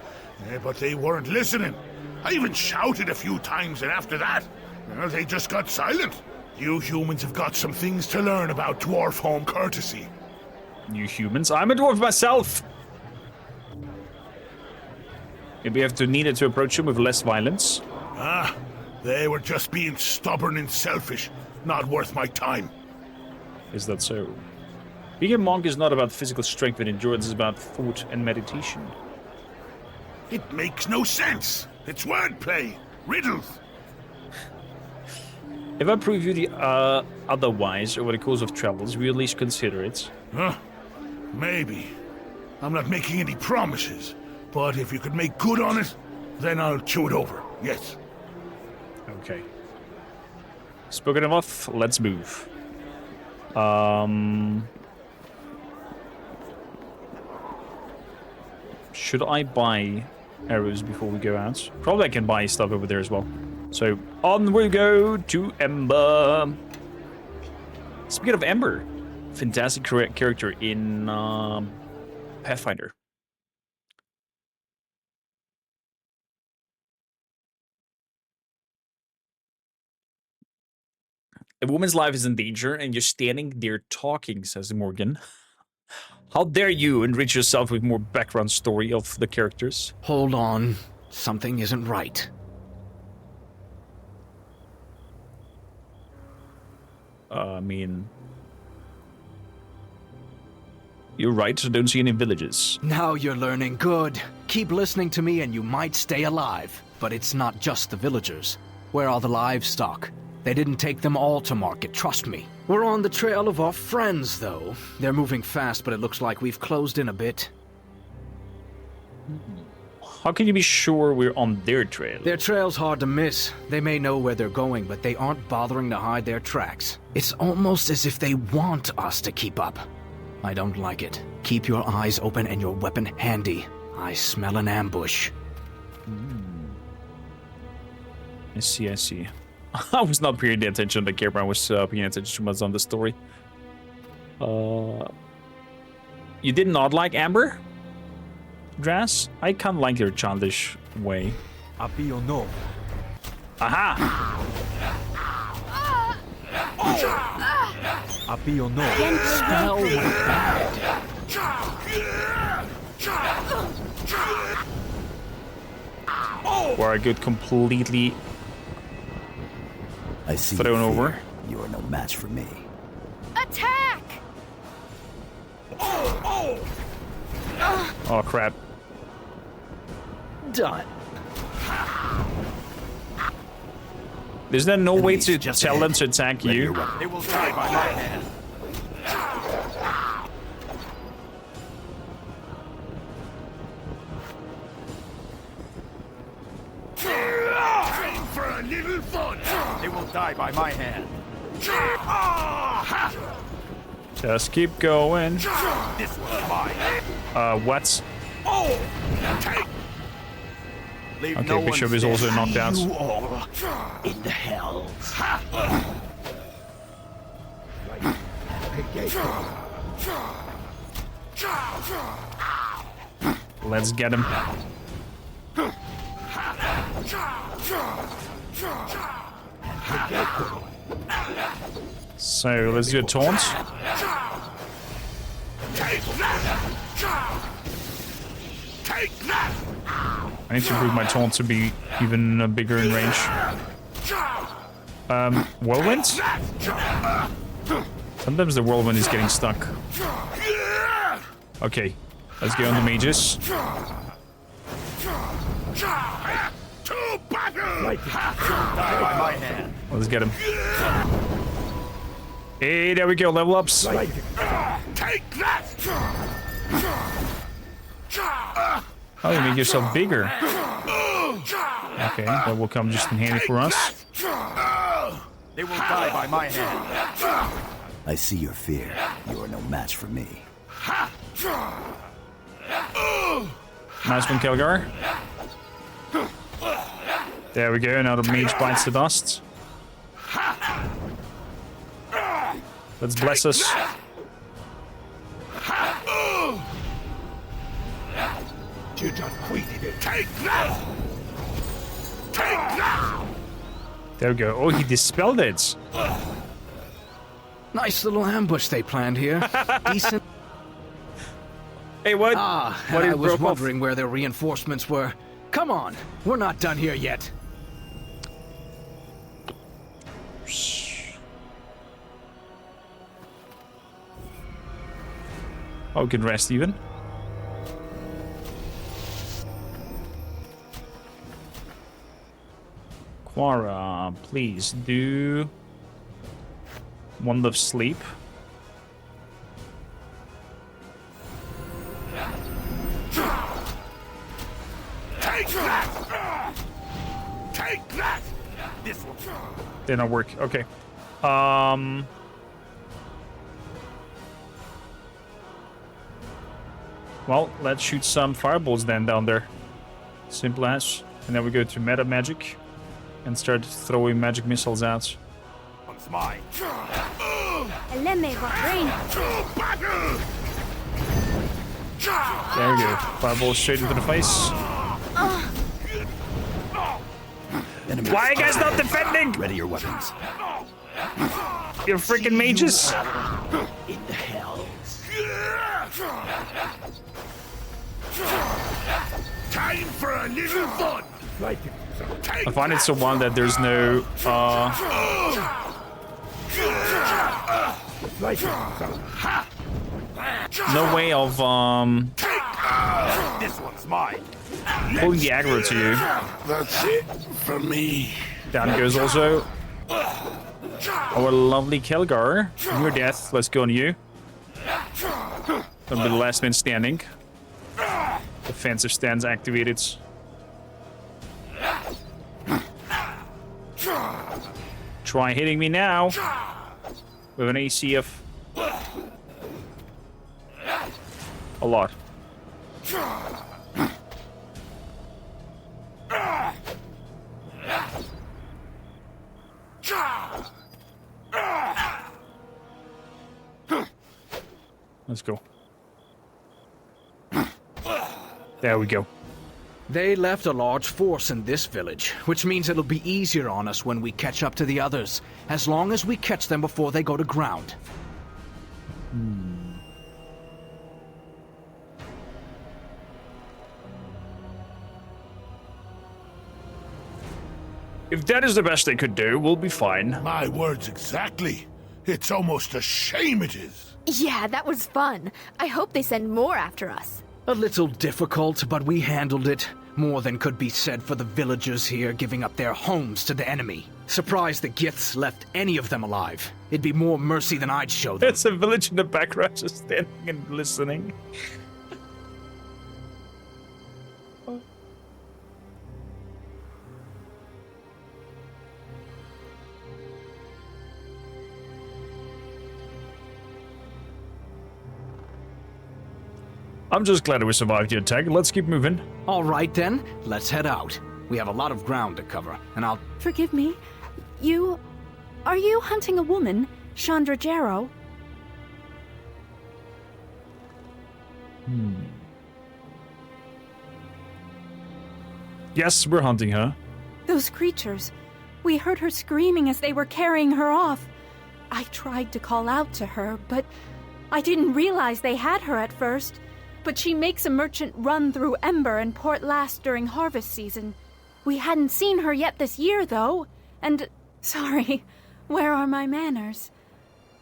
But they weren't listening. I even shouted a few times, and after that, they just got silent. You humans have got some things to learn about dwarf home courtesy. You humans? I'm a dwarf myself! Maybe you have to need it to approach him with less violence. They were just being stubborn and selfish. Not worth my time. Is that so? Being a monk is not about physical strength and endurance, it's about thought and meditation. It makes no sense. It's wordplay. Riddles. If I prove you the otherwise over the course of travels, will you at least consider it? Maybe. I'm not making any promises, but if you could make good on it, then I'll chew it over. Yes. Okay. Spoken enough, let's move. Should I buy arrows before we go out? Probably I can buy stuff over there as well. So, on we go to Ember. Speaking of Ember, fantastic character in Pathfinder. A woman's life is in danger, and you're standing there talking, says Morgan. How dare you enrich yourself with more background story of the characters? Hold on. Something isn't right. I mean... You're right, I don't see any villages. Now you're learning. Good. Keep listening to me and you might stay alive. But it's not just the villagers. Where are the livestock? They didn't take them all to market, trust me. We're on the trail of our friends, though. They're moving fast, but it looks like we've closed in a bit. How can you be sure we're on their trail? Their trail's hard to miss. They may know where they're going, but they aren't bothering to hide their tracks. It's almost as if they want us to keep up. I don't like it. Keep your eyes open and your weapon handy. I smell an ambush. I see, I see. I was not paying attention to the camera, I was paying attention too much on the story. You did not like Amber? Dras? I can't like your childish way. Happy or no? Aha! Happy or no? Spell went bad. Where I could completely thrown over. You are no match for me. Attack! Oh crap. Done. Is there no way to tell them to attack you? They will die by my hand. For a little fun. They will die by my hand. Just keep going. This one's mine. What? Leave Okay, no Bishop one is also standing. knocked out. You all in the hells. Let's get him. So, let's do a taunt. I need to improve my taunt to be even bigger in range. Whirlwind? Sometimes the whirlwind is getting stuck. Okay, let's go on the mages. By my hand. Let's get him. Hey, there we go, level ups. Take that! Oh, you make yourself bigger. Okay, that will come just in handy for us. They will die by my hand. I see your fear. You are no match for me. Nice one, Kelgar. There we go, now the mage bites the dust. Let's bless us. You just quitted it. Take that! Take that! There we go. Oh, he dispelled it. Nice little ambush they planned here. Decent. Hey, what? What I was wondering where their reinforcements were. Come on, we're not done here yet. Oh, we can rest even. Quara, please do one of sleep. Take that! Take that! This one. Did not work. Okay. Well, let's shoot some fireballs then down there. Simple as. And then we go to meta magic and start throwing magic missiles out. One's mine. There we go. Fireball straight into the face. Why are you guys not defending? Ready your weapons. You're freaking mages. In the hells. Time for a little fun. I find it so wild that there's no no way of This one's mine. pulling the aggro to you. That's it for me. Down goes also our lovely Kelgar. Your death. Let's go on you. Gonna be the last man standing. Defensive stance activated. Try hitting me now with an AC of a lot. Let's go. There we go. They left a large force in this village, which means it'll be easier on us when we catch up to the others, as long as we catch them before they go to ground. If that is the best they could do, we'll be fine. My words exactly. It's almost a shame it is. Yeah, that was fun. I hope they send more after us. A little difficult, but we handled it. More than could be said for the villagers here giving up their homes to the enemy. Surprised the Giths left any of them alive. It'd be more mercy than I'd show them. There's a village in the background just standing and listening. I'm just glad we survived the attack. Let's keep moving. All right, then. Let's head out. We have a lot of ground to cover, and I'll... Forgive me. Are you hunting a woman, Shandra Jerro? Yes, we're hunting her. Those creatures. We heard her screaming as they were carrying her off. I tried to call out to her, but I didn't realize they had her at first. But she makes a merchant run through Ember and Port Last during harvest season. We hadn't seen her yet this year, though. And, sorry, where are my manners?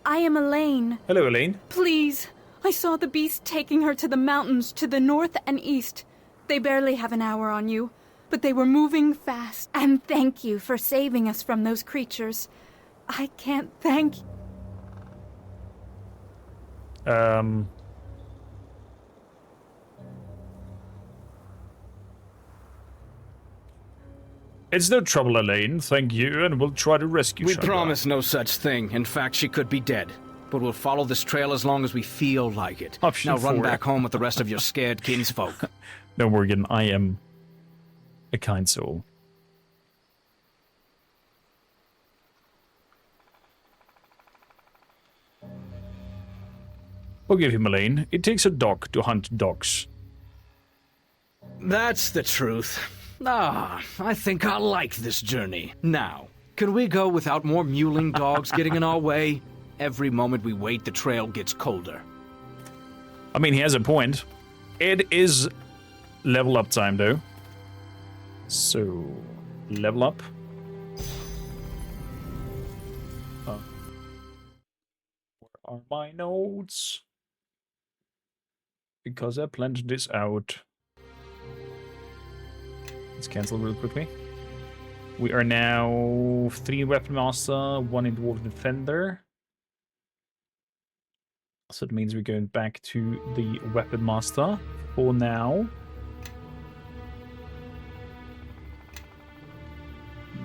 I am Elaine. Hello, Elaine. Please, I saw the beast taking her to the mountains to the north and east. They barely have an hour on you, but they were moving fast. And thank you for saving us from those creatures. I can't thank... It's no trouble, Elaine. Thank you, and we'll try to rescue We Shandra. promise no such thing. In fact, she could be dead. But we'll follow this trail as long as we feel like it. Option now run 4. back home with the rest of your scared kinsfolk. No, Morgan, I am a kind soul. Forgive him, Elaine. It takes a dog to hunt dogs. That's the truth. I think I like this journey. Now, can we go without more mewling dogs getting in our way? Every moment we wait, the trail gets colder. I mean, he has a point. It is level up time, though. So, level up. Where are my notes? Because I planned this out. Let's cancel real quickly. We are now 3 Weapon Master, 1 in Dwarf Defender. So it means we're going back to the Weapon Master for now.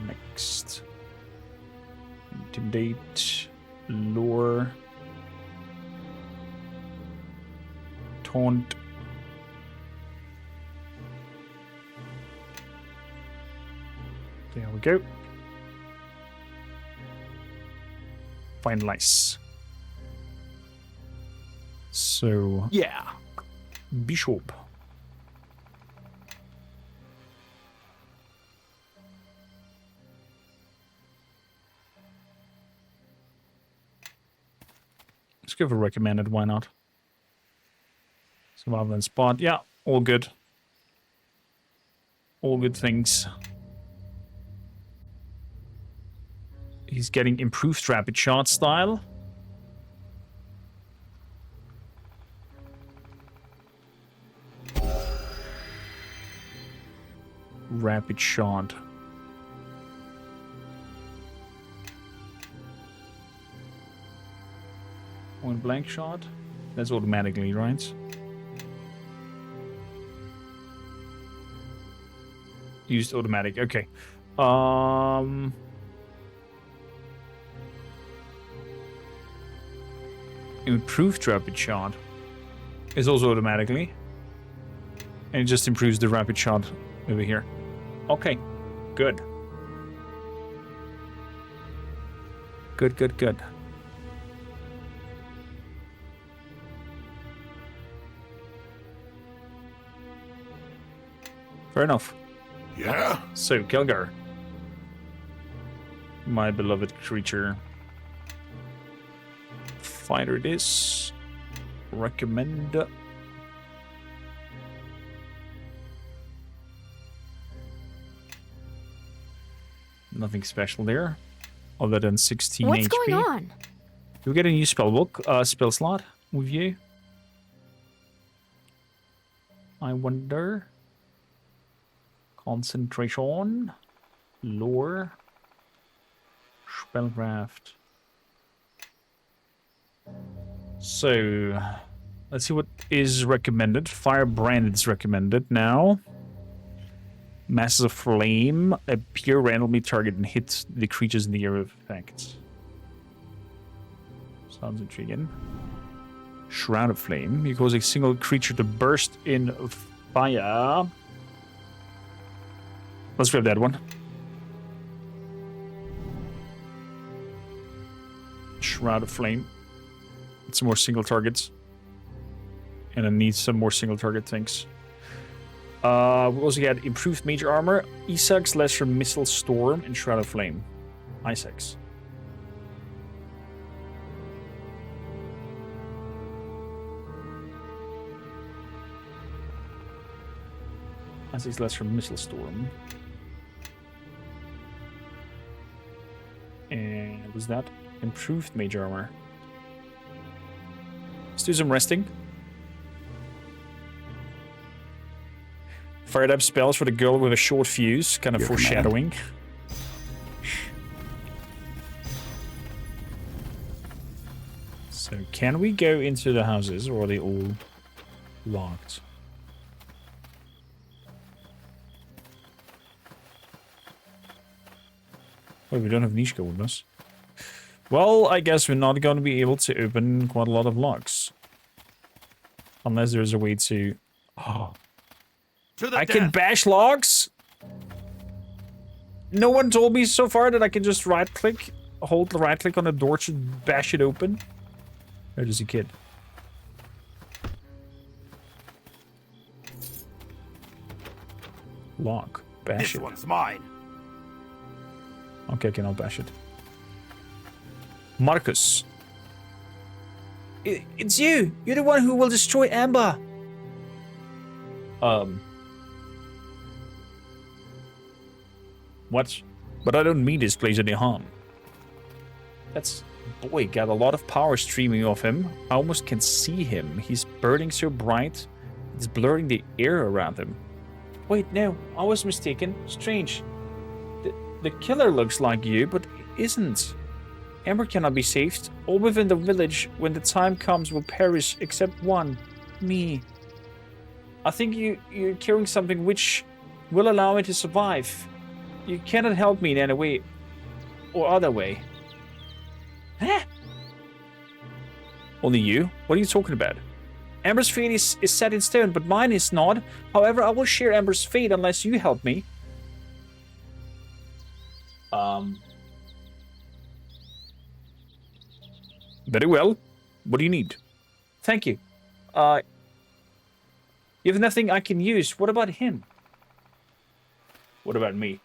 Next. Intimidate. Lure. Taunt. There we go. Finalize. So, yeah. Bishop. Let's go for recommended, why not? Survival and spot. Yeah, all good. All good things. He's getting improved rapid shot style. Rapid shot. Point blank shot. That's automatically, right? Used automatic. Okay. Improved rapid shot is also automatically. And it just improves the rapid shot over here. Okay. Good. Good, good, good. Fair enough. Yeah? So, Kelgar. My beloved creature. Fighter it is. Recommend. Nothing special there. Other than 16 What's HP. going on? You'll get a new spell book, spell slot with you. I wonder. Concentration. Lore. Spellcraft. So, let's see what is recommended. Firebrand is recommended now. Masses of Flame appear randomly target and hit the creatures in the area of effect. Sounds intriguing. Shroud of Flame. You cause a single creature to burst in fire. Let's grab that one. Shroud of Flame. Some more single targets. And I need some more single target things. We also get improved major armor, Isaac's Lesser Missile Storm, and Shroud of Flame. Isaac's. Isaac's Lesser Missile Storm. And was that improved major armor? Let's do some resting. Fired up spells for the girl with a short fuse, kind of foreshadowing. So, can we go into the houses, or are they all locked? Wait, we don't have Nishka with us. Well, I guess we're not going to be able to open quite a lot of locks. Unless there's a way to... Oh. I can bash logs? No one told me so far that I can just right-click, hold the right-click on the door to bash it open. There's a kid. Log. Bash it. This one's mine. Okay, I'll bash it. Marcus. It's you! You're the one who will destroy Amber! What? But I don't mean this place any harm. That's... Boy, got a lot of power streaming off him. I almost can see him. He's burning so bright, it's blurring the air around him. Wait, no, I was mistaken. Strange. The killer looks like you, but isn't. Amber cannot be saved. All within the village, when the time comes, will perish, except one. Me. I think you're carrying something which will allow me to survive. You cannot help me in any way or other way. Huh? Only you? What are you talking about? Amber's fate is set in stone, but mine is not. However, I will share Amber's fate unless you help me. Very well. What do you need? Thank you. You have nothing I can use. What about him? What about me?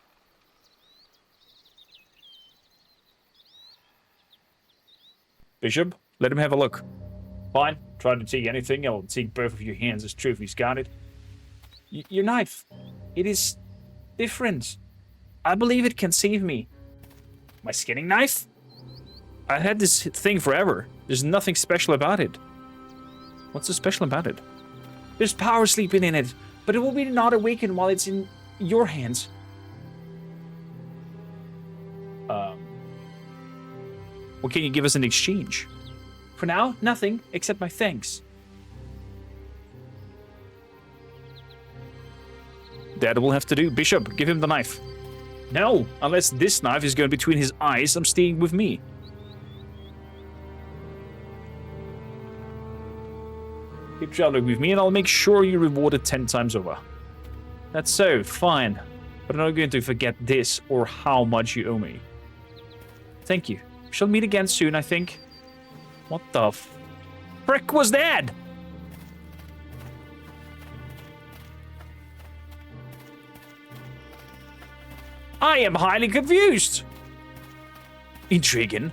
Bishop, let him have a look. Fine. Try to take anything. I'll take both of your hands as trophies. Got it? Your knife. It is different. I believe it can save me. My skinning knife? I had this thing forever. There's nothing special about it. What's so special about it? There's power sleeping in it, but it will be not awakened while it's in your hands. What can you give us in exchange? For now, nothing, except my thanks. That will have to do. Bishop, give him the knife. No, unless this knife is going between his eyes, I'm staying with me. Keep traveling with me and I'll make sure you're rewarded 10 times over. That's so, fine. But I'm not going to forget this or how much you owe me. Thank you. We shall meet again soon, I think. What the frick was that? I am highly confused. Intriguing.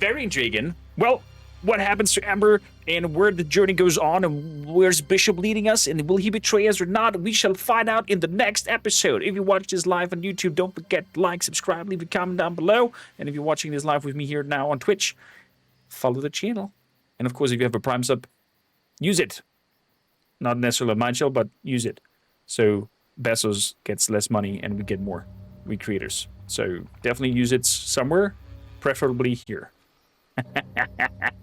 Very intriguing. Well, what happens to Amber and where the journey goes on and where's Bishop leading us and will he betray us or not? We shall find out in the next episode. If you watch this live on YouTube, don't forget to like, subscribe, leave a comment down below. And if you're watching this live with me here now on Twitch, follow the channel. And of course, if you have a Prime sub, use it. Not necessarily my channel, but use it. So Bezos gets less money and we get more. We creators. So definitely use it somewhere, preferably here.